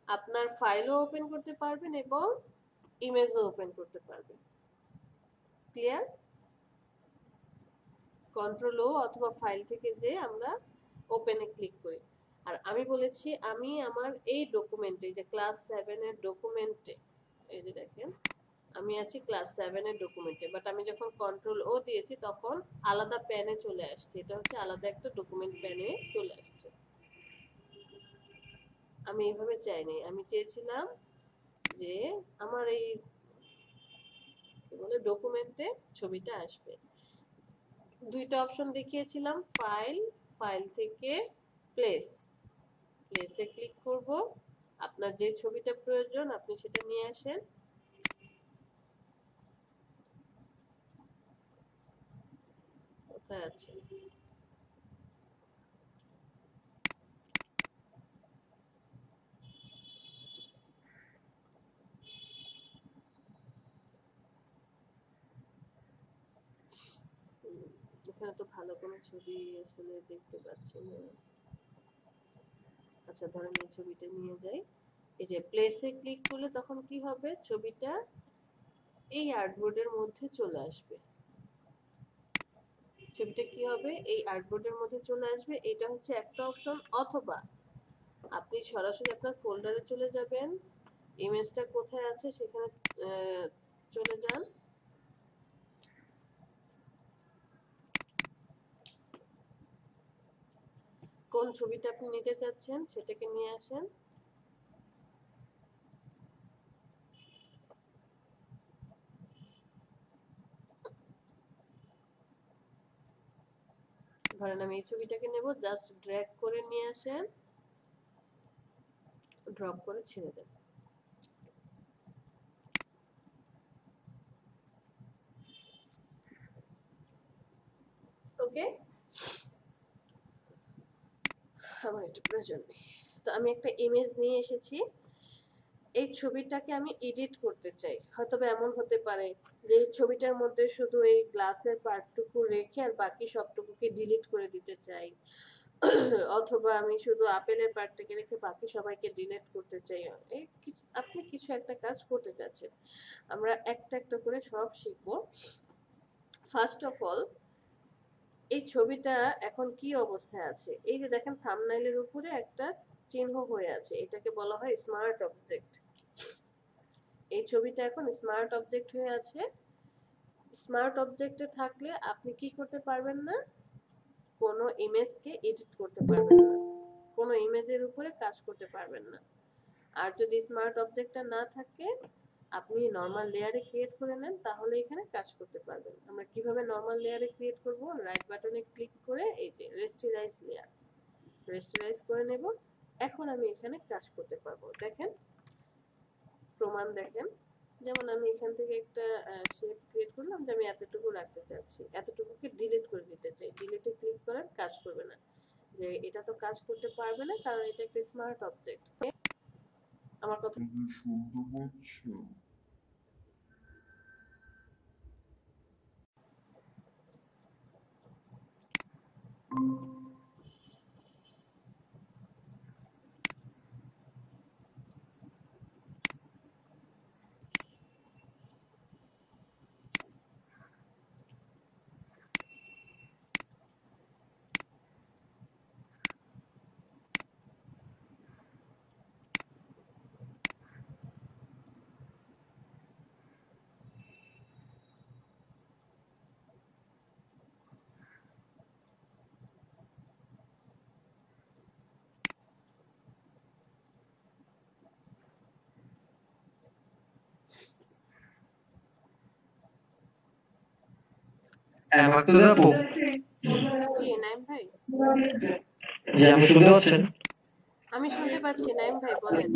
আপনার ফাইলও ওপেন করতে পারবেন এবং ইমেজও ওপেন করতে পারবেন। ক্লিয়ার? কন্ট্রোল ও অথবা ফাইল থেকে যে আমরা ওপেনে ক্লিক করি। আর আমি বলেছি আমি আমার এই ডকুমেন্টে, যে ক্লাস 7 এর ডকুমেন্টে, এই যে দেখেন আমি আছি ক্লাস 7 এর ডকুমেন্টে, বাট আমি যখন কন্ট্রোল ও দিয়েছি তখন আলাদা প্যানে চলে আসছে, এটা হচ্ছে আলাদা একটা ডকুমেন্ট প্যানে চলে আসছে। আমি এইভাবে চাইনি, আমি চেয়েছিলাম যে আমার এই কি বলে ডকুমেন্টে ছবিটা আসবে। দুইটা অপশন দেখিয়েছিলাম, ফাইল, ফাইল থেকে প্লেস, প্লেসে ক্লিক করব, আপনার যে ছবিটা প্রয়োজন আপনি সেটা নিয়ে আসেন। কোথায় আছে? এখানে তো ভালো কোনো ছবি আসলে দেখতে পাচ্ছি না। আচ্ছা ধরেন এই ছবিটা নিয়ে যাই, এই যে প্লেসে ক্লিক করলে তখন কি হবে, ছবিটা এই আর্টবোর্ডের মধ্যে চলে আসবে। ছবিটা কি হবে, এই আর্টবোর্ডের মধ্যে চলে আসবে। এটা হচ্ছে একটা অপশন। অথবা আপনি সরাসরি আপনার ফোল্ডারে চলে যাবেন, ইমেজটা কোথায় আছে সেখানে চলে যান, কোন ছবিটা আপনি নিতে চাচ্ছেন সেটাকে নিয়ে আসেন। ধরেন আমি এই ছবিটাকে নেব, জাস্ট ড্র্যাগ করে নিয়ে আসেন, ড্রপ করে ছেড়ে দেন। ওকে, আমার এটা প্রয়োজন নেই। তো আমি একটা ইমেজ নিয়ে এসেছি, এই ছবিটাকে আমি এডিট করতে চাই। হয়তো এমন হতে পারে যে এই ছবিটার মধ্যে শুধু এই গ্লাসের পার্টটুকু রেখে আর বাকি সবটুকুকে ডিলিট করে দিতে চাই, অথবা আমি শুধু আপেলের পার্টটাকে রেখে বাকি সবাইকে ডিলিট করতে চাই। আপনি কিছু একটা কাজ করতে চাচ্ছেন, আমরা একটা একটা করে সব শিখবো। ফার্স্ট অফ অল, এই ছবিটা এখন কি অবস্থায় আছে? এই যে দেখেন থাম্বনেইলের উপরে একটা চিহ্ন হয়ে আছে, এটাকে বলা হয় স্মার্ট অবজেক্ট। এই ছবিটা এখন স্মার্ট অবজেক্ট হয়ে আছে। স্মার্ট অবজেক্টে থাকলে আপনি কি করতে পারবেন না, কোনো ইমেজকে এডিট করতে পারবেন না, কোনো ইমেজের উপরে কাজ করতে পারবেন না। আর যদি স্মার্ট অবজেক্টটা না থাকে, আপনি নরমাল লেয়ারে ক্রিয়েট করে নেন, তাহলে এখানে কাজ করতে পারবেন। আমরা কিভাবে নরমাল লেয়ারে ক্রিয়েট করব? রাইট বাটনে ক্লিক করে এই যে রেস্টেরাইজ লেয়ার, রেস্টেরাইজ করে নেব। এখন আমি এখানে কাজ করতে পারবো। দেখেন, প্রমাণ দেখেন। যেমন আমি এখান থেকে একটা শেপ ক্রিয়েট করলাম যে আমি এতটুকু রাখতে চাচ্ছি, এতটুকুকে ডিলিট করে দিতে চাই। ডিলিটে ক্লিক করেন, কাজ করবে না। যে এটা তো কাজ করতে পারবে না, কারণ এটা একটা স্মার্ট অবজেক্ট। আমার কথা মাকতুদা আপু, জি নাইম ভাই, জি আপনি শুনতে পাচ্ছেন? আমি শুনতে পাচ্ছি। নাইম ভাই বলেন।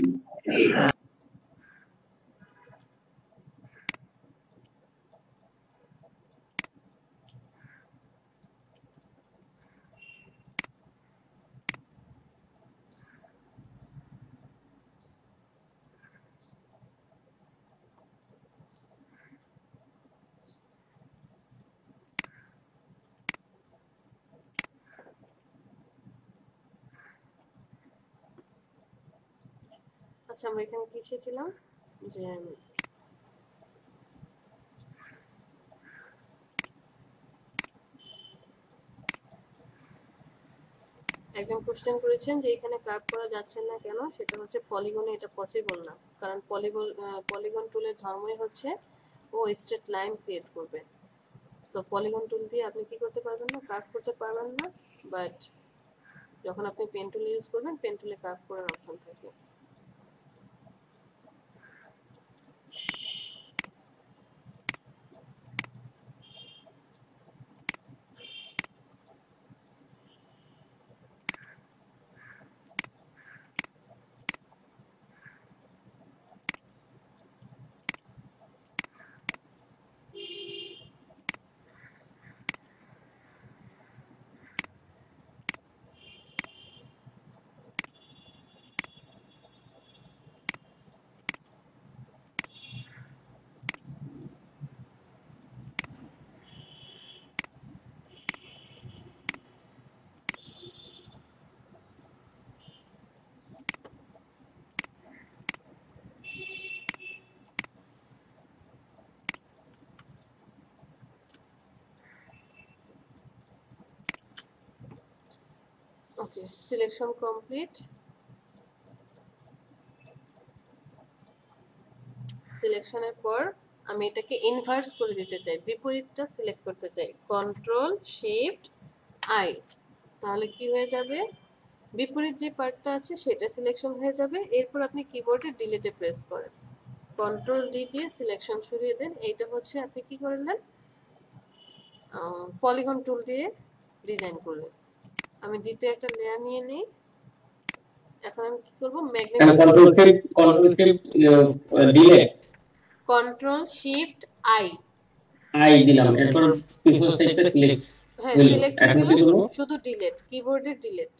আচ্ছা, আমরা এখানে কি শিখেছিলাম? যে একজন কোশ্চেন করেছেন যে এখানে কার্ভ করা যাচ্ছে না কেন, সেটা হচ্ছে পলিগনে এটা পসিবল না। কারণ পলিগন টুলের ধর্মই হচ্ছে ও স্ট্রেট লাইন ক্রিয়েট করবে। সো পলিগন টুল দিয়ে আপনি কি করতে পারবেন না, কার্ভ করতে পারবেন না। বাট যখন আপনি পেন টুল ইউজ করবেন, পেন টুলে কার্ভ করার অপশন থাকে। ওকে, সিলেকশন কমপ্লিট। সিলেকশনের পর আমি এটাকে ইনভার্স করে দিতে চাই, বিপরীতটা সিলেক্ট করতে চাই। কন্ট্রোল শিফট আই, তাহলে কি হয়ে যাবে? বিপরীত যে পার্টটা আছে সেটা সিলেকশন হয়ে যাবে। এরপর আপনি কিবোর্ডে ডিলিটে প্রেস করেন, কন্ট্রোল ডি দিয়ে সিলেকশন সরিয়ে দেন। এইটা হচ্ছে আপনি কি করলেন, পলিগন টুল দিয়ে ডিজাইন করলেন। আমি দ্বিতীয় একটা লেয়ার নিয়ে নিই। এখন আমি কি করব, কন্ট্রোল শিফট আই দিলাম, এরপর কিছু সেটটা সিলেক্ট, হ্যাঁ সিলেক্ট হয়ে গেল, শুধু ডিলিট, কিবোর্ডে ডিলিট।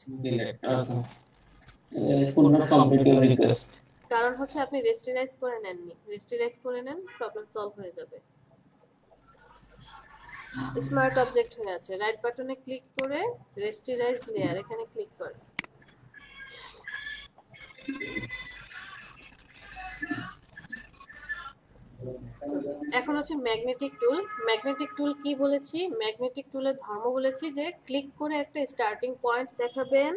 কারণ হচ্ছে আপনি রেস্টেরাইজ করে নেননি, রেস্টেরাইজ করে নেন, প্রবলেম সলভ হয়ে যাবে। স্মার্ট অবজেক্ট হয়ে আছে। রাইট বাটনে ক্লিক করে রেস্টেরাইজ লেয়ার এখানে ক্লিক করেন। এখন হচ্ছে ম্যাগনেটিক টুল। ম্যাগনেটিক টুল কি বলেছি? ম্যাগনেটিক টুলের ধর্ম বলেছি যে ক্লিক করে একটা স্টার্টিং পয়েন্ট দেখাবেন।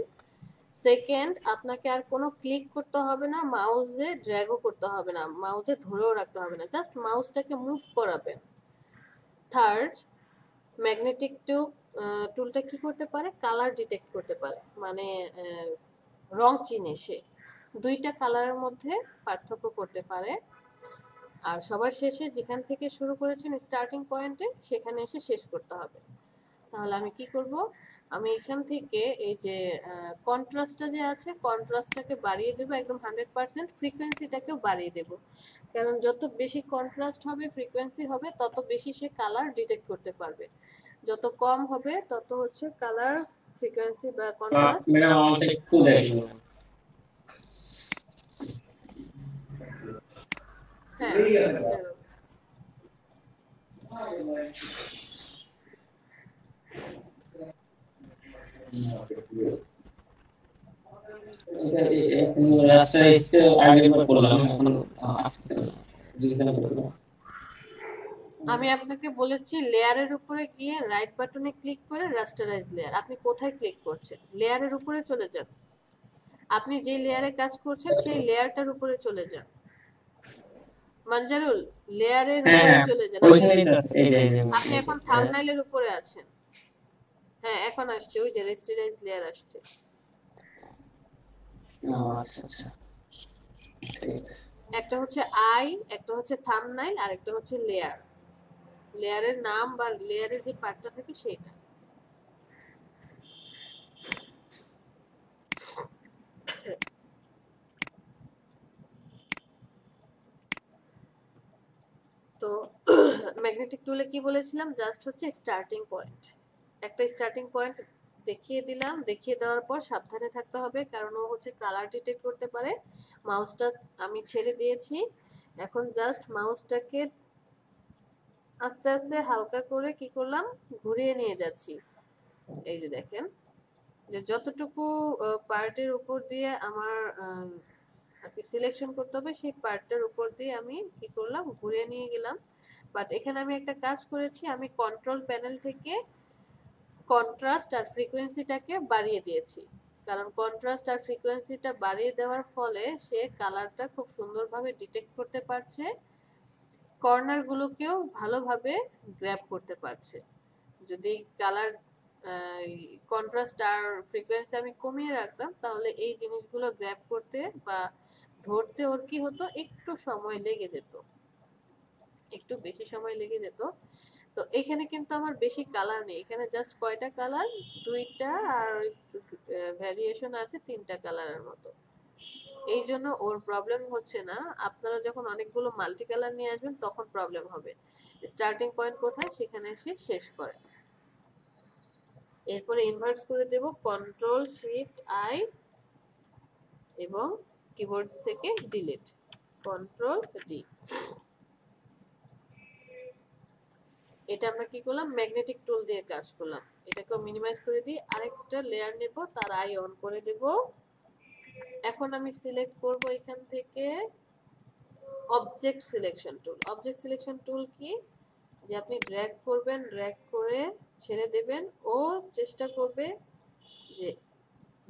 সেকেন্ড, আপনাকে আর কোনো ক্লিক করতে হবে না, মাউসে ড্র্যাগও করতে হবে না, মাউসে ধরেও রাখতে হবে না, জাস্ট মাউসটাকে মুভ করাবেন। থার্ড, ম্যাগনেটিক টুলটা কি করতে পারে? কালার ডিটেক্ট করতে পারে, মানে রং চিনে সে দুইটা কালারের মধ্যে পার্থক্য করতে পারে। আর সবার শেষে যেখান থেকে শুরু করেছেন স্টার্টিং পয়েন্টে সেখানে এসে শেষ করতে হবে। তাহলে আমি কি করব, আমি এখান থেকে এই যে কন্ট্রাস্টটা যে আছে কন্ট্রাস্টটাকে বাড়িয়ে দেব একদম 100%, ফ্রিকোয়েন্সিটাকেও বাড়িয়ে দেব, কারণ যত বেশি কন্ট্রাস্ট হবে ফ্রিকোয়েন্সি হবে তত বেশি সে কালার ডিটেক্ট করতে পারবে, যত কম হবে তত হচ্ছে কালার ফ্রিকোয়েন্সি বা কন্ট্রাস্ট। ম্যাডাম আমাকে একটু দেখুন। হ্যাঁ এখন রাস্টারাইজড আগেরবার করলাম, এখন আসছে না। আমি আপনাকে বলেছি লেয়ারের উপরে গিয়ে রাইট বাটনে ক্লিক করে রাস্টারাইজ লেয়ার। আপনি কোথায় ক্লিক করছেন? লেয়ারের উপরে চলে যান, আপনি যে লেয়ারে কাজ করছেন সেই লেয়ারটার উপরে চলে যান। মঞ্জারুল, লেয়ারের উপরে চলে যান। আপনি এখন থাম্বনেইলের উপরে আছেন। হ্যাঁ এখন আসছে, ওই যে রাস্টারাইজ লেয়ার আসছে। আচ্ছা একটা হচ্ছে আই, একটা হচ্ছে থাম্বনেইল, আর একটা হচ্ছে লেয়ার। লেয়ারের নাম বা লেয়ারের যে পার্টটা থাকে সেটা। তো ম্যাগনেটিক টুলে কি বলেছিলাম, জাস্ট হচ্ছে স্টার্টিং পয়েন্ট, একটা স্টার্টিং পয়েন্ট দেখিয়ে দিলাম। দেখিয়ে দেওয়ার পর সাবধানে থাকতে হবে, কারণ ও হচ্ছে কালার ডিটেক্ট করতে পারে। মাউসটা আমি ছেড়ে দিয়েছি, এখন জাস্ট মাউসটাকে আস্তে আস্তে হালকা করে কি করলাম, ঘুরিয়ে নিয়ে যাচ্ছি। এই যে দেখেন যে যতটুকু পার্টের উপর দিয়ে আমার সিলেকশন করতে হবে সেই পার্টটার উপর দিয়ে আমি কি করলাম, ঘুরিয়ে নিয়ে গেলাম। বাট এখানে আমি একটা কাজ করেছি, আমি কন্ট্রোল প্যানেল থেকে কন্ট্রাস্ট আর ফ্রিকোয়েন্সিটাকে বাড়িয়ে দিয়েছি, কারণ কন্ট্রাস্ট আর ফ্রিকোয়েন্সিটা বাড়িয়ে দেওয়ার ফলে সে কালারটা খুব সুন্দরভাবে ডিটেক্ট করতে পারছে, কর্নারগুলোকেও ভালোভাবে গ্র্যাব করতে পারছে। যদি কালার কন্ট্রাস্ট আর ফ্রিকোয়েন্সি আমি কমিয়ে রাখতাম তাহলে এই জিনিসগুলো গ্র্যাব করতে বা ধরতে ওর কি হতো, একটু সময় লেগে যেত, একটু বেশি সময় লেগে যেত। তো এখানে কিন্তু আমার বেশি কালার নেই, এখানে জাস্ট কয়টা কালার, দুইটা আর একটু ভ্যারিয়েশন আছে, তিনটা কালারের মতো। এই জন্য ওর প্রবলেম হচ্ছে না। আপনারা যখন অনেকগুলো মাল্টি কালার নিয়ে আসবেন তখন প্রবলেম হবে। স্টার্টিং পয়েন্ট কোথায় সেখানে এসে শেষ করে, এরপরে ইনভার্স করে দেব কন্ট্রোল শিফট আই এবং কিবোর্ড থেকে ডিলিট, কন্ট্রোল ডি। এটা আমরা কি করলাম, ম্যাগনেটিক টুল দিয়ে কাজ করলাম। এটাকে মিনিমাইজ করে দিই, আরেকটা লেয়ার নেব, তার আই অন করে দেব। এখন আমি সিলেক্ট করব এখান থেকে object selection tool. Object selection টুল কি, যে আপনি ড্র্যাগ করবেন, ড্র্যাগ করে ছেড়ে দেবেন, ও চেষ্টা করবে যে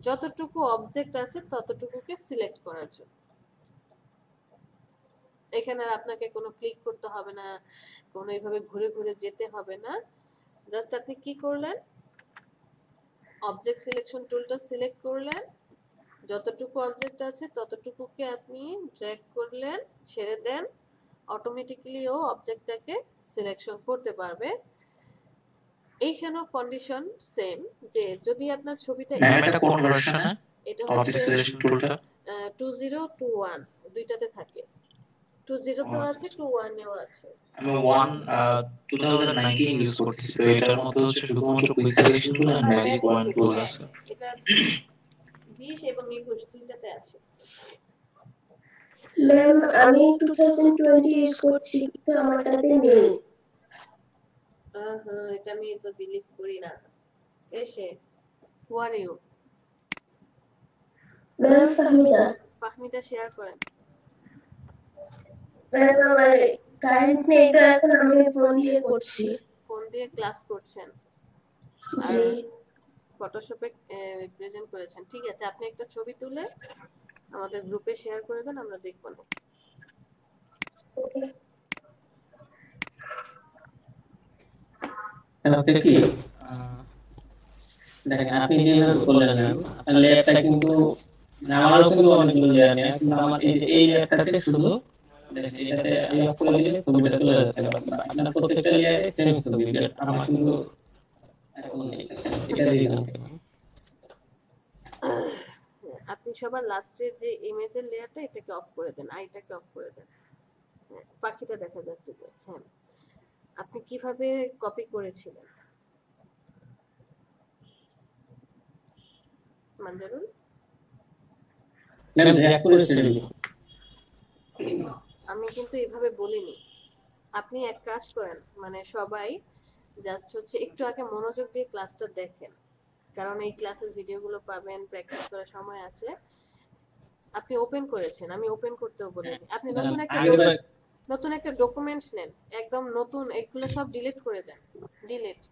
যতটুকু অবজেক্ট আছে ততটুকুকে সিলেক্ট করার জন্য। এখানে আপনাকে কোনো ক্লিক করতে হবে না, কোনো এইভাবে ঘুরে ঘুরে যেতে হবে না। জাস্ট আপনি কি করলেন, অবজেক্ট সিলেকশন টুলটা সিলেক্ট করলেন, যতটুকু অবজেক্ট আছে ততটুকুকে আপনি ড্র্যাগ করলেন, ছেড়ে দেন, অটোমেটিক্যালি ও অবজেক্টটাকে সিলেকশন করতে পারবে। এইখানেও কন্ডিশন সেম, যে যদি আপনার ছবিটা এটা কোন ভার্সনে এটা অবজেক্ট হচ্ছে সিলেকশন টুলটা 2021 দুইটাতে থাকে, 20 তেও আছে 21 এও আছে। আমি 2019 ইউজ করতেছি, তো এটার মধ্যে হচ্ছে শুধুমাত্র কুইক সিলেকশন টুল আর ম্যাজিক ওয়ান টুল আছে। এটা 20 এবং 21 দুইটাতে আছে। ম্যাম আমি 2020 ইউজ করছি, কিন্তু আমারটাতে নেই। এটা আমি তো বিলিভ করি না। এসে who are you? Ma'am Fahmida. Fahmida share করেন। ম্যাম আমার কারেন্ট নেই, তো এখন আমি ফোন দিয়ে করছি। ফোন দিয়ে ক্লাস করছেন আর জি ফটোশপে প্রেজেন্ট করেছেন, ঠিক আছে। আপনি একটা ছবি তুলে আমাদের গ্রুপে শেয়ার করে দেন, আমরা দেখব না। ওকে ওকে কি দেখেন আপনি যেভাবে করলেন আপনার লেয়ারটা কিন্তু আমারও কিন্তু অনেকগুলো লেয়ার নেই, কিন্তু আমার এই লেয়ারটাতে শুধু দেখেন এটাতে আমি অফ করে দিলে ছবিটা চলে যাচ্ছে আপনার প্রত্যেকটা লেয়ারে সেম ছবি আমার কিন্তু এখন এটা দিয়ে দিলাম আপনি সবার লাস্টের যে ইমেজের লেয়ারটা এটাকে অফ করে দেন, আইটাকে অফ করে দেন। হ্যাঁ, পাখিটা দেখা যাচ্ছে যে হ্যাঁ আপনি কিভাবে কপি করেছিলেন মানজারুল? ম্যাম ড্র্যাগ করে ছেড়ে দিই আমি কিন্তু এভাবে বলিনি। আপনি এক কাজ করেন, মানে সবাই জাস্ট হচ্ছে একটু আগে মনোযোগ দিয়ে ক্লাসটা দেখেন, কারণ এই ক্লাসের ভিডিওগুলো পাবেন, প্র্যাকটিস করার সময় আছে। আপনি ওপেন করেছেন, আমি ওপেন করতেও বলিনি। আপনি নতুন একটা ডকুমেন্টস নেন, একদম নতুন, এগুলো সব ডিলিট করে দেন, ডিলিট,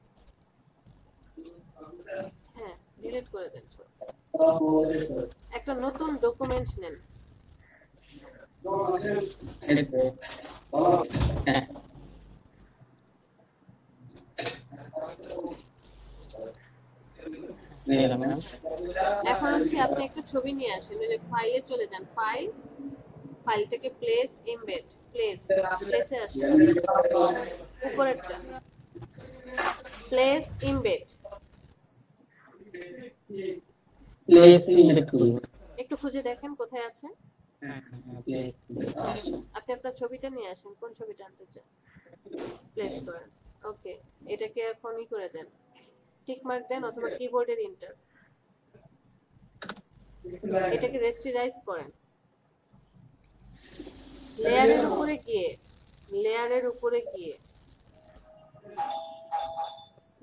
হ্যাঁ ডিলিট করে দেন সব। একটা নতুন ডকুমেন্টস নেন, এখন হচ্ছে আপনি একটা ছবি নিয়ে আসেন, ওই যে ফাইলে চলে যান, ফাইল থেকে প্লেস এমবেড, প্লেসে আসেন, উপরেরটা প্লেস এমবেড, একটু খুঁজে দেখেন কোথায় আছে। আপনি আপনার ছবিটা নিয়ে আসেন, কোন ছবিটা আনতে চান, প্লেস করেন। ওকে, এটাকে এখনই করে দেন, টিক মার্ক দেন অথবা কিবোর্ডের এন্টার। এটাকে রেস্টিরাইজ করেন, লেয়ারের উপরে গিয়ে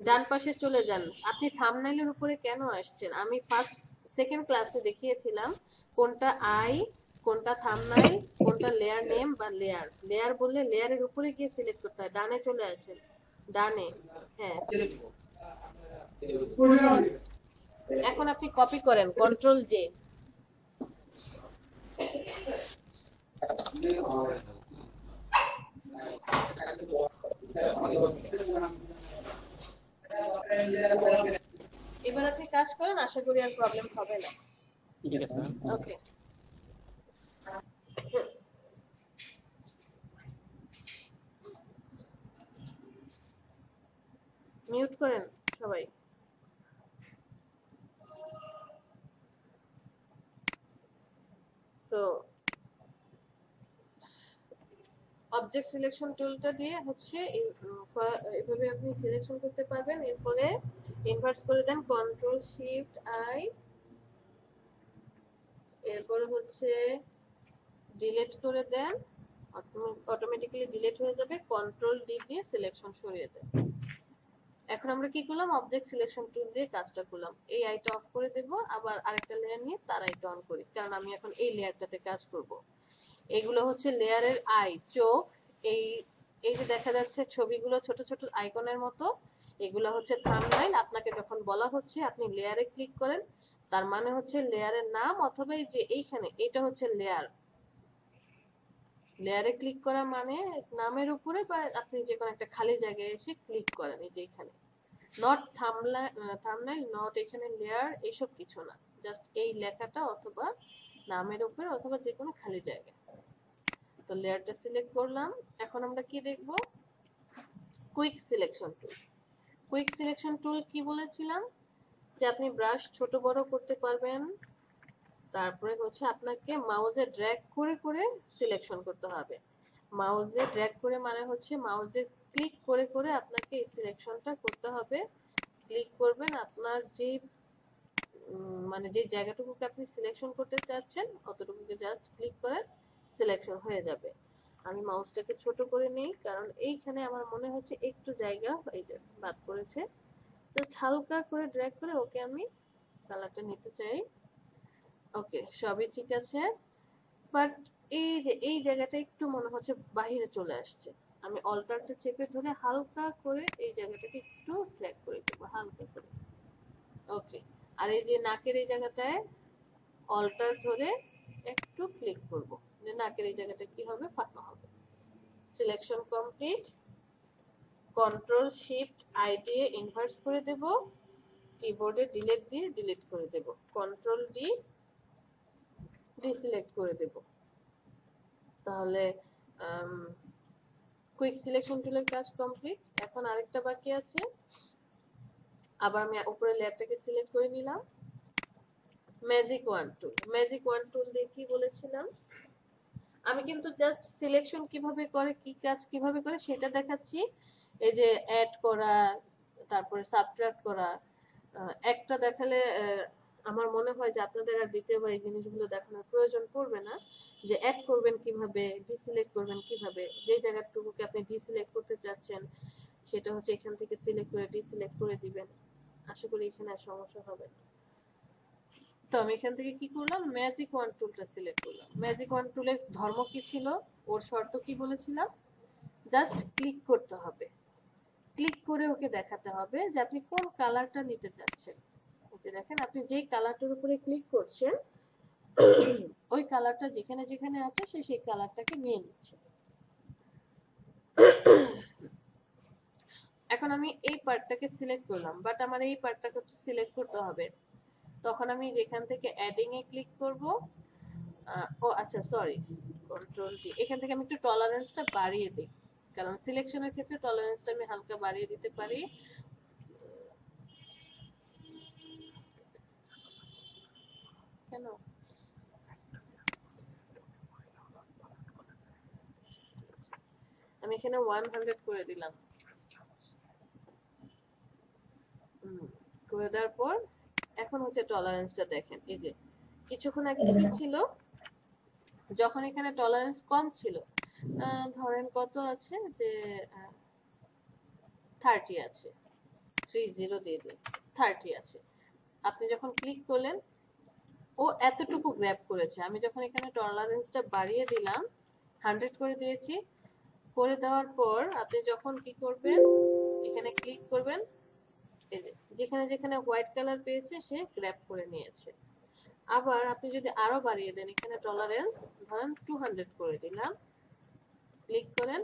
ডান পাশে চলে যান। আপনি থাম্বনেইলের উপরে কেন আসছেন? আমি সেকেন্ড ক্লাসে দেখিয়েছিলাম কোনটা আই, কোনটা থাম্বনেইল, কোনটা লেয়ার নেম বা লেয়ার বললে লেয়ারের উপরে গিয়ে সিলেক্ট করতে হয়। ডানে চলে আসেন, ডানে, হ্যাঁ। এখন আপনি কপি করেন, কন্ট্রোল জে। এবার আপনি কাজ করেন, আশা করি আর প্রবলেম হবে না। ওকে, মিউট করেন সবাই। সো অবজেক্ট সিলেকশন টুলটা দিয়ে হচ্ছে এভাবে আপনি সিলেকশন করতে পারবেন। এরপরে ইনভার্স করে দেন কন্ট্রোল শিফট আই, এরপরে হচ্ছে ডিলিট করে দেন, অটোমেটিক্যালি ডিলিট হয়ে যাবে। কন্ট্রোল ডি দিয়ে সিলেকশন সরিয়ে দেন। এখন আমরা কি করলাম, অবজেক্ট সিলেকশন টুল দিয়ে কাজটা করলাম। এই আইটা অফ করে দেব, আবার আরেকটা লেয়ার নিয়ে তার আইটা অন করি, কারণ আমি এখন এই লেয়ারটাতে কাজ করব। এগুলো হচ্ছে লেয়ারের আই, চোখ। এই যে দেখা যাচ্ছে ছবিগুলো ছোট ছোট আইকনের মতো, এগুলো হচ্ছে থাম্বনেইল। আপনাকে যখন বলা হচ্ছে আপনি লেয়ারে ক্লিক করেন, তার মানে হচ্ছে লেয়ারের নাম, অথবা এই যে এইখানে এটা হচ্ছে লেয়ারে ক্লিক করা মানে নামের উপরে, বা আপনি যে কোনো একটা খালি জায়গায় এসে ক্লিক করেন, এই যে এখানে। নট থাম্বনেইল, নট এখানে লেয়ার, এইসব কিছু না, জাস্ট এই লেখাটা অথবা নামের উপরে অথবা যে কোনো খালি জায়গায়। তো লেয়ারটা সিলেক্ট করলাম। এখন আমরা কি দেখব, quick selection tool. Quick selection টুল কি বলেছিলাম, যে আপনি ব্রাশ ছোট বড় করতে পারবেন। তারপরে হচ্ছে আপনাকে মাউসে ড্র্যাগ করে করে সিলেকশন করতে হবে। মাউসে ড্র্যাগ করে মানে হচ্ছে মাউসে ক্লিক করে করে আপনাকে এই সিলেকশনটা করতে হবে। ক্লিক করবেন, আপনার যে মানে যে জায়গাটুকুকে আপনি সিলেকশন করতে চাচ্ছেন অতটুকুকে জাস্ট ক্লিক করেন, সিলেকশন হয়ে যাবে। আমি মাউসটাকে ছোট করে নেই, কারণ এইখানে আমার মনে হচ্ছে একটু জায়গা এই যে বাদ পড়েছে। জাস্ট হালকা করে ড্র্যাগ করে ওকে আমি কালারটা নিতে চাই। ওকে, সবই ঠিক আছে, বাট এই যে এই জায়গাটা একটু মনে হচ্ছে বাইরে চলে আসছে। আমি অল্টারটা চেপে ধরে হালকা করে এই জায়গাটাকে একটু ড্র্যাগ করে দেবো, হালকা করে। ওকে, আর এই যে নাকের এই জায়গাটায় অল্টার ধরে একটু ক্লিক করব, যে নাকের এই জায়গাটা কি হবে, ফাঁকা হবে। Selection complete. Control shift I দিয়ে ইনভার্স করে দেব, কিবোর্ডে ডিলিট দিয়ে ডিলিট করে দেব, কন্ট্রোল ডি ডিসিলেক্ট করে দেব। তাহলে কুইক সিলেকশন টুলের কাজ কমপ্লিট। এখন আরেকটা বাকি আছে, আবার আমি উপরে লেয়ারটাকে সিলেক্ট করে নিলাম। ম্যাজিক ওয়ান টুল, ম্যাজিক ওয়ান টুল দিয়ে কি বলেছিলাম, আমি কিন্তু জাস্ট সিলেকশন কিভাবে করে, কি কাজ কিভাবে করে সেটা দেখাচ্ছি। এই যে অ্যাড করা, তারপরে সাবট্রাক্ট করা, একটা দেখালে আমার মনে হয় যে আপনাদের আর দ্বিতীয়বার এই জিনিসগুলো দেখানোর প্রয়োজন পড়বে না, যে অ্যাড করবেন কিভাবে, ডিসিলেক্ট করবেন কিভাবে, যে জায়গাটুকুকে আপনি ডিসিলেক্ট করতে চাচ্ছেন সেটা হচ্ছে এখান থেকে সিলেক্ট করে ডিসিলেক্ট করে দিবেন। আশা করি এখানে আর সমস্যা হবে না। তো আমি এখান থেকে কি করলাম, ম্যাজিক ওয়ান টুলটা সিলেক্ট করলাম। ম্যাজিক ওয়ান টুলের ধর্ম কি ছিল, ওর শর্ত কি বলেছিলাম, জাস্ট ক্লিক করতে হবে, ক্লিক করে ওকে দেখাতে হবে যে আপনি কোন কালারটা নিতে চাচ্ছেন। এই যে দেখেন, আপনি যেই কালারটার উপরে ক্লিক করছেন ওই কালারটা যেখানে যেখানে আছে সে সেই কালারটাকে নিয়ে নিচ্ছে। এখন আমি এই পার্টটাকে সিলেক্ট করলাম, বাট আমার এই পার্টটাকে তো সিলেক্ট করতে হবে। তখন আমি যেখান থেকে অ্যাডিং এ ক্লিক করব, ও আচ্ছা সরি, কন্ট্রোল টি, এখান থেকে আমি একটু টলারেন্সটা বাড়িয়ে দিই, কারণ সিলেকশনের ক্ষেত্রে টলারেন্সটা আমি হালকা বাড়িয়ে দিতে পারি। কেন আমি এখানে 100 করে দিলাম। করে দেওয়ার পর এখন হচ্ছে টলারেন্সটা দেখেন, এই যে কিছুক্ষণ আগে কি ছিল, যখন এখানে টলারেন্স কম ছিল, ধরেন কত আছে, যে 30 আছে, 30 দিয়ে দিন, 30 আছে। আপনি যখন ক্লিক করলেন ও এতটুকু গ্র্যাব করেছে। আমি যখন এখানে টলারেন্সটা বাড়িয়ে দিলাম, 100 করে দিয়েছি, করে দেওয়ার পর আপনি যখন কি করবেন, এখানে ক্লিক করবেন, এই যে যেখানে যেখানে হোয়াইট কালার পেয়েছে সে গ্র্যাব করে নিয়েছে। আবার আপনি যদি আরো বাড়িয়ে দেন, এখানে টলারেন্স ধরেন 200 করে দিলাম, ক্লিক করেন,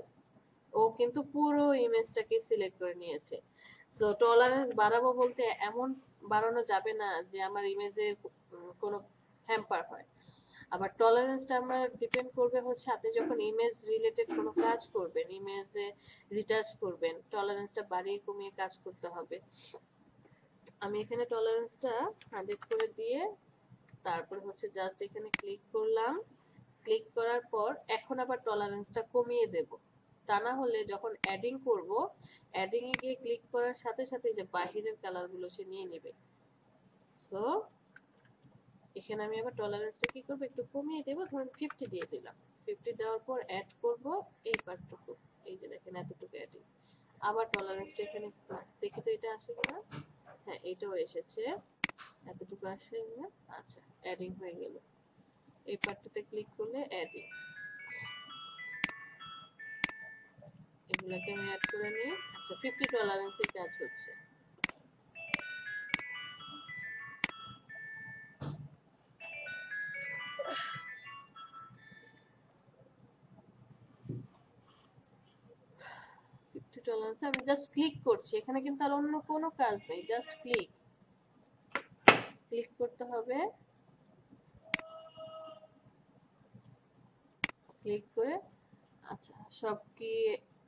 ও কিন্তু পুরো ইমেজটাকে সিলেক্ট করে নিয়েছে। সো টলারেন্স বাড়াবো বলতে এমন বাড়ানো যাবে না যে আমার ইমেজের কোনো হ্যাম্পার হয়। আবার টলারেন্সটা আমরা ডিপেন্ড করবে হচ্ছে আপনি যখন ইমেজ রিলেটেড কোনো কাজ করবেন, ইমেজে রিটাচ করবেন, টলারেন্সটা বাড়িয়ে কমিয়ে কাজ করতে হবে। আমি এখানে টলারেন্সটা 100 করে দিয়ে তারপর হচ্ছে জাস্ট এখানে ক্লিক করলাম। ক্লিক করার পর এখন আবার টলারেন্সটা কমিয়ে দেব, তা না হলে যখন অ্যাডিং করব, অ্যাডিং এ গিয়ে ক্লিক করার সাথে সাথে যে বাহিরের কালারগুলো সে নিয়ে নেবে। সো এখানে আমি আবার টলারেন্সটা কি করব, একটু কমিয়ে দেব, ধরুন 50 দিয়ে দিলাম। 50 দেওয়ার পর অ্যাড করব এই পার্টটুকু, এই যে দেখেন এতটুকু অ্যাডিং। আবার টলারেন্সটা এখানে দেখি তো এটা আসে কিনা, হ্যাঁ এটাও এসেছে, এতটুকু আসে না, আচ্ছা অ্যাডিং হয়ে গেল। এই পার্টটাতে ক্লিক করলে অ্যাডিং, এগুলোকে আমি অ্যাড করে নিই। আচ্ছা 50 টলারেন্সে কাজ হচ্ছে। টলারেন্সে আমি জাস্ট ক্লিক করছি, এখানে কিন্তু আর অন্য কোনো কাজ নেই, জাস্ট ক্লিক ক্লিক করতে হবে। ক্লিক করে আচ্ছা সব কি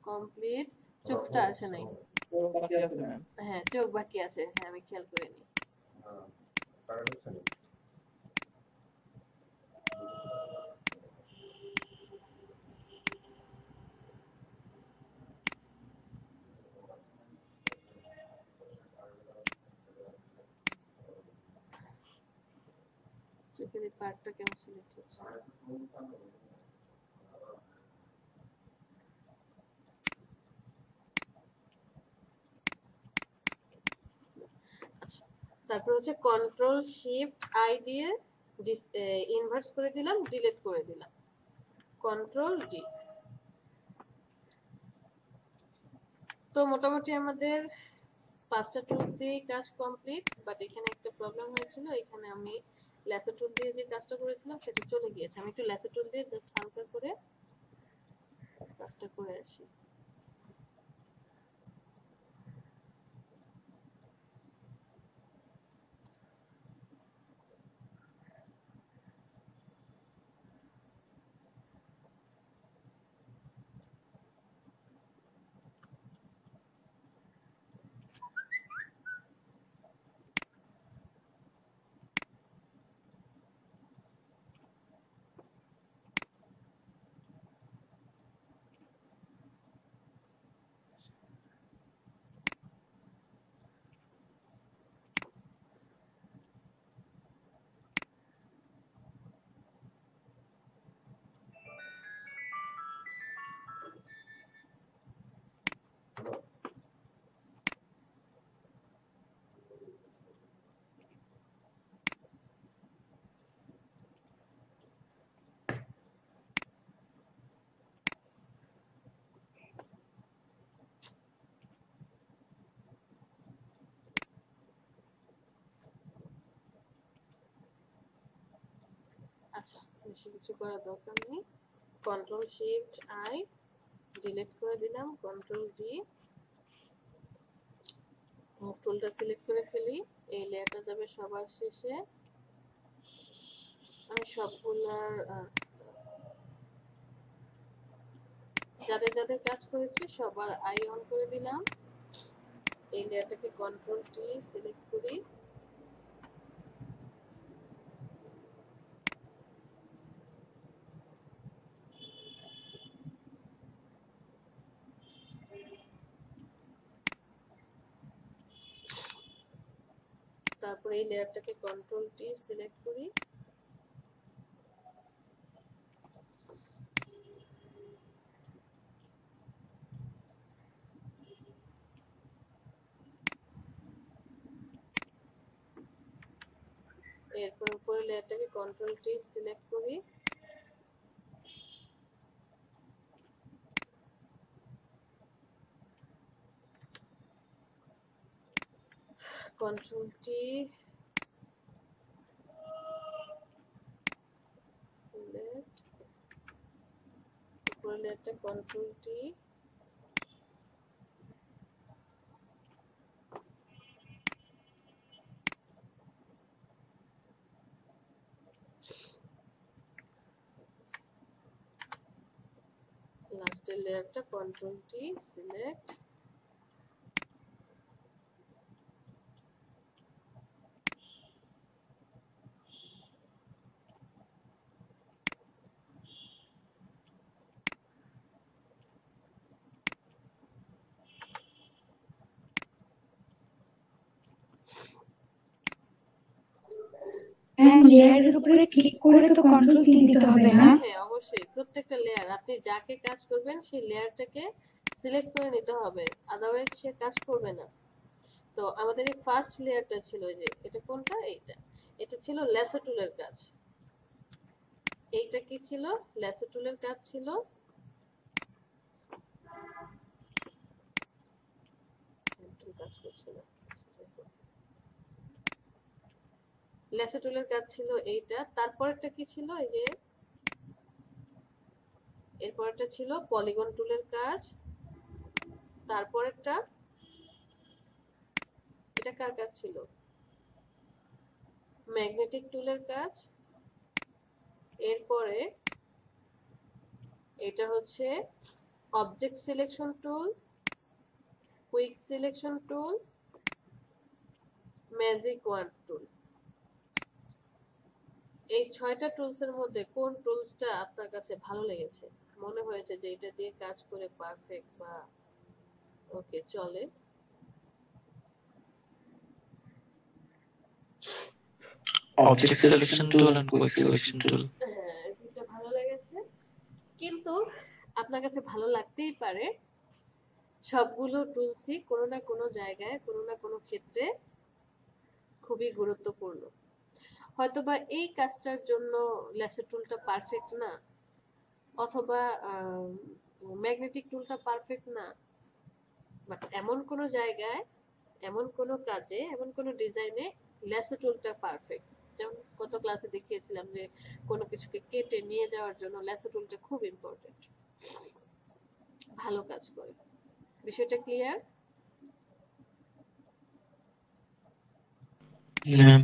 কমপ্লিট, চোখটা আসে নাই, হ্যাঁ চোখ বাকি আছে, হ্যাঁ আমি খেয়াল করে নিই। চোখের এই পার্টটা কেন সিলেক্ট হচ্ছে না? আচ্ছা তারপর হচ্ছে কন্ট্রোল শিফট আই দিয়ে ইনভার্স করে দিলাম, ডিলিট করে দিলাম, কন্ট্রোল ডি। তো মোটামুটি আমাদের 5টা টুলস দিয়ে কাজ কমপ্লিট, বাট এখানে একটা প্রবলেম হয়েছিল, এখানে আমি ল্যাসো টুল দিয়ে যে কাজটা করেছিলাম সেটা চলে গিয়েছে। আমি একটু ল্যাসো টুল দিয়ে জাস্ট হালকা করে কাজটা করে আসি। আচ্ছা, বেশি কিছু করার দরকার নেই। কন্ট্রোল শিফট আই ডিলিট করে দিলাম, কন্ট্রোল ডি, মুভ টুলটা সিলেক্ট করে ফেলি। এই লেয়ারটা যাবে সবার শেষে। আমি সবগুলার যাদের যাদের কাজ করেছি সবার আই অন করে দিলাম। এই লেয়ারটাকে কন্ট্রোল টি সিলেক্ট করি, তারপরে এই লেয়ারটাকে কন্ট্রোল টি সিলেক্ট করি, এরপর উপরে লেয়ারটাকে কন্ট্রোল টি সিলেক্ট করি, কন্ট্রোল টি সিলেক্ট, উপরে লেয়ারটা কন্ট্রোল টি, লাস্টের লেয়ারটা কন্ট্রোল টি সিলেক্ট, লেয়ারের উপরে ক্লিক করে তো কন্ট্রোল কি দিতে হবে না? হ্যাঁ অবশ্যই, প্রত্যেকটা লেয়ার আপনি যাকে কাজ করবেন সেই লেয়ারটাকে সিলেক্ট করে নিতে হবে, আদারওয়াইজ সে কাজ করবে না। তো আমাদের এই ফার্স্ট লেয়ারটা ছিল, যে এটা কোনটা, এটা ছিল ল্যাসো টুলের কাজ। এইটা কি ছিল, ল্যাসো টুলের কাজ ছিল। কাজ করছে না, ল্যাসো টুলের কাজ ছিল এইটা। তারপরটা কি ছিল, এই যে এরপরটা ছিল পলিগন টুলের কাজ। তারপরটা এটা কার কাজ ছিল, ম্যাগনেটিক টুলের কাজ। এরপরে এটা হচ্ছে object selection tool, quick selection tool, magic wand tool. এই 6টা টুলসের মধ্যে কোন টুলসটা আপনার কাছে ভালো লেগেছে, মনে হয়েছে যে এটা দিয়ে কাজ করে পারফেক্ট বা ওকে চলে? Object selection tool and quick selection tool. হ্যাঁ, এটা ভালো লেগেছে, কিন্তু আপনার কাছে ভালো লাগতেই পারে। সবগুলো টুলসই কোনো না কোনো জায়গায়, কোনো না কোনো ক্ষেত্রে খুবই গুরুত্বপূর্ণ। হয়তোবা এই কাজটার জন্য ল্যাসো টুলটা পারফেক্ট না, অথবা ম্যাগনেটিক টুলটা পারফেক্ট না, বাট এমন কোনো জায়গায়, এমন কোনো কাজে, এমন কোনো ডিজাইনে ল্যাসো টুলটা পারফেক্ট। যেমন গত ক্লাসে দেখিয়েছিলাম যে কোনো কিছুকে কেটে নিয়ে যাওয়ার জন্য ল্যাসো টুলটা খুব ইম্পর্টেন্ট, ভালো কাজ করে। বিষয়টা ক্লিয়ার? Yeah.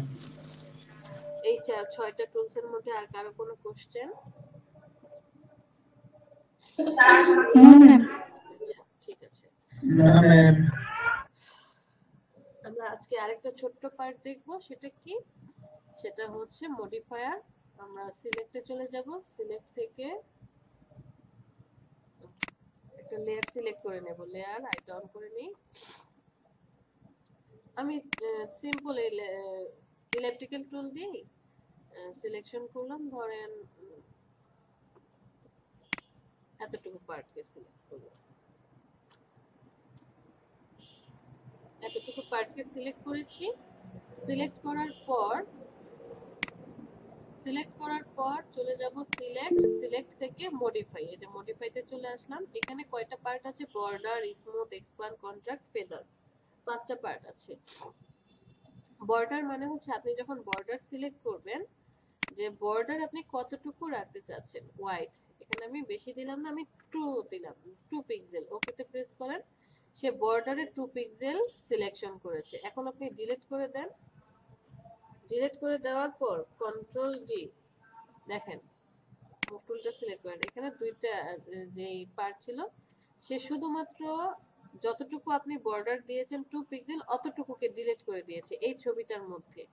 এই 6টা টুলস এর মধ্যে আর কারো কোনো কোশ্চেন? আচ্ছা, ঠিক আছে। আমরা আজকে আরেকটা ছোট্ট পার্ট দেখব, সেটা কি, সেটা হচ্ছে মডিফায়ার। আমরা সিলেক্টে চলে যাব, সিলেক্ট থেকে একটা লেয়ার সিলেক্ট করে নেব, লেয়ার আইটা অন করে নেই। আমি সিম্পল ইলেকট্রিক্যাল টুল দিয়ে সিলেকশন করলাম, ধরেন এতটুকু পার্টকে সিলেক্ট করলাম, এতটুকু পার্টকে সিলেক্ট করেছি। সিলেক্ট করার পর চলে যাব সিলেক্ট থেকে মডিফাই। এই যে মডিফাইতে চলে আসলাম। এখানে কয়টা পার্ট আছে, border, smooth, expand, contract, feather, 5টা পার্ট আছে। বর্ডার মানে হচ্ছে আপনি যখন বর্ডার সিলেক্ট করবেন যে বর্ডার আপনি কতটুকু রাখতে চাচ্ছেন হোয়াইট। এখানে আমি বেশি দিলাম না, আমি 2 দিলাম, 2 পিক্সেল। ওকেতে প্রেস করেন, সে বর্ডারে 2 পিক্সেল সিলেকশন করেছে। এখন আপনি ডিলিট করে দেন। ডিলিট করে দেওয়ার পর কন্ট্রোল ডি, দেখেন টুলটা সিলেক্ট করেন। এখানে দুইটা যে পার্ট ছিল, সে শুধুমাত্র যতটুকু আপনি বর্ডার দিয়েছেন 2 পিক্সেল অতটুকুকে ডিলিট করে দিয়েছে এই ছবিটার মধ্যে।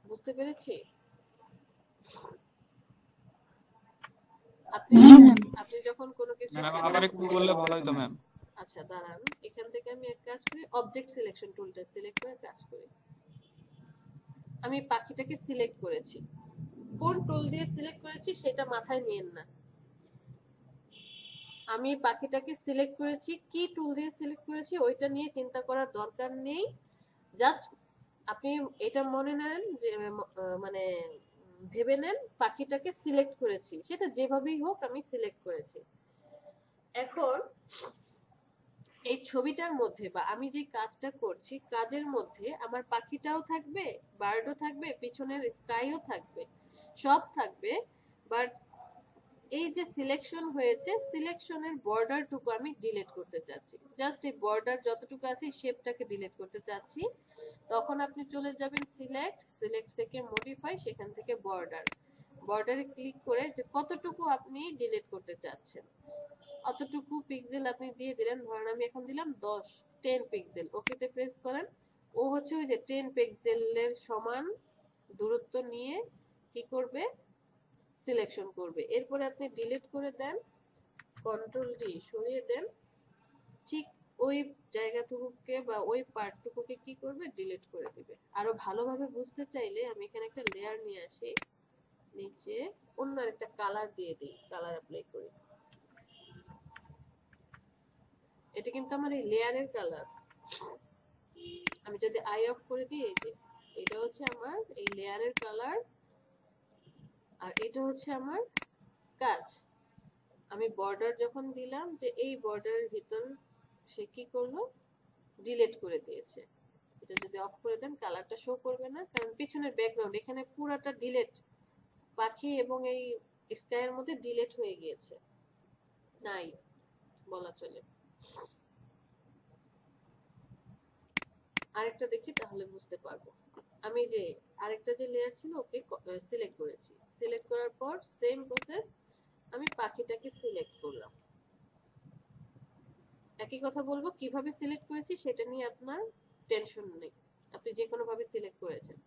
বুঝতে পেরেছি? আপনি আপনি যখন কোনো কিছু ম্যাম আবার একটু বললে ভালো হতো ম্যাম। আচ্ছা দাঁড়ান, এখান থেকে আমি এক কাজ করি, অবজেক্ট সিলেকশন টুলটা সিলেক্ট করে কাজ করি। আমি পাখিটাকে সিলেক্ট করেছি, কোন টুল দিয়ে সিলেক্ট করেছি সেটা মাথায় নিয়েন না। আমি পাখিটাকে সিলেক্ট করেছি, কি টুল দিয়ে সিলেক্ট করেছি ওইটা নিয়ে চিন্তা করার দরকার নেই। জাস্ট আপনি এটা মনে নেন যে মানে ভেবে নেন পাখিটাকে সিলেক্ট করেছি, সেটা যেভাবেই হোক আমি সিলেক্ট করেছি। এখন এই ছবিটার মধ্যে বা আমি যে কাজটা করছি কাজের মধ্যে আমার পাখিটাও থাকবে, বার্ডও থাকবে, পিছনের স্কাইও থাকবে, সব থাকবে। বাট এই যে সিলেকশন হয়েছে, সিলেকশনের বর্ডারটুকু আমি ডিলিট করতে চাচ্ছি। জাস্ট এই বর্ডার যতটুকু আছে শেপটাকে ডিলিট করতে চাচ্ছি। তখন আপনি চলে যাবেন সিলেক্ট, সিলেক্ট থেকে মডিফাই, সেখান থেকে বর্ডার, বর্ডারে ক্লিক করে যে কতটুকু আপনি ডিলিট করতে চাচ্ছেন অতটুকু পিক্সেল আপনি দিয়ে দিলেন। ধরেন আমি এখন দিলাম 10 পিক্সেল। ওকেতে প্রেস করেন। ও হচ্ছে ওই যে 10 পিক্সেলের সমান দূরত্ব নিয়ে কি করবে, সিলেকশন করবে। এরপরে আপনি ডিলিট করে দেন, কন্ট্রোল ডি সরিয়ে দেন। ঠিক ওই জায়গাটুকুকে বা ওই পার্টটুকুকে কি করবে, ডিলিট করে দিবে। আরো ভালোভাবে বুঝতে চাইলে আমি এখানে একটা লেয়ার নিয়ে আসি, নিচে অন্য একটা কালার দিয়ে দিই, কালার অ্যাপ্লাই করি। এটা কিন্তু আমার এই লেয়ারের কালার। আমি যদি আই অফ করে দিই, এই যে এটা হচ্ছে আমার এই লেয়ারের কালার, আর এটা হচ্ছে আমার কাজ। আমি বর্ডার যখন দিলাম যে এই বর্ডারের ভিতর সে কি করলো, ডিলিট করে দিয়েছে। এটা যদি অফ করে দেন কালারটা শো করবে না, কারণ পিছনের ব্যাকগ্রাউন্ড এখানে পুরোটা ডিলিট, পাখি এবং এই স্কাইয়ের মধ্যে ডিলিট হয়ে গিয়েছে, নাই বলা চলে। আরেকটা দেখি তাহলে বুঝতে পারবো। আমি যে আরেকটা যে লেয়ার ছিল ওকে সিলেক্ট করেছি, সিলেক্ট করার পর সেম প্রসেস আমি পাখিটাকে সিলেক্ট করলাম। একই কথা বলবো, কিভাবে সিলেক্ট করেছি সেটা নিয়ে আপনার টেনশন নেই, আপনি যে কোনো ভাবে সিলেক্ট করেছেন।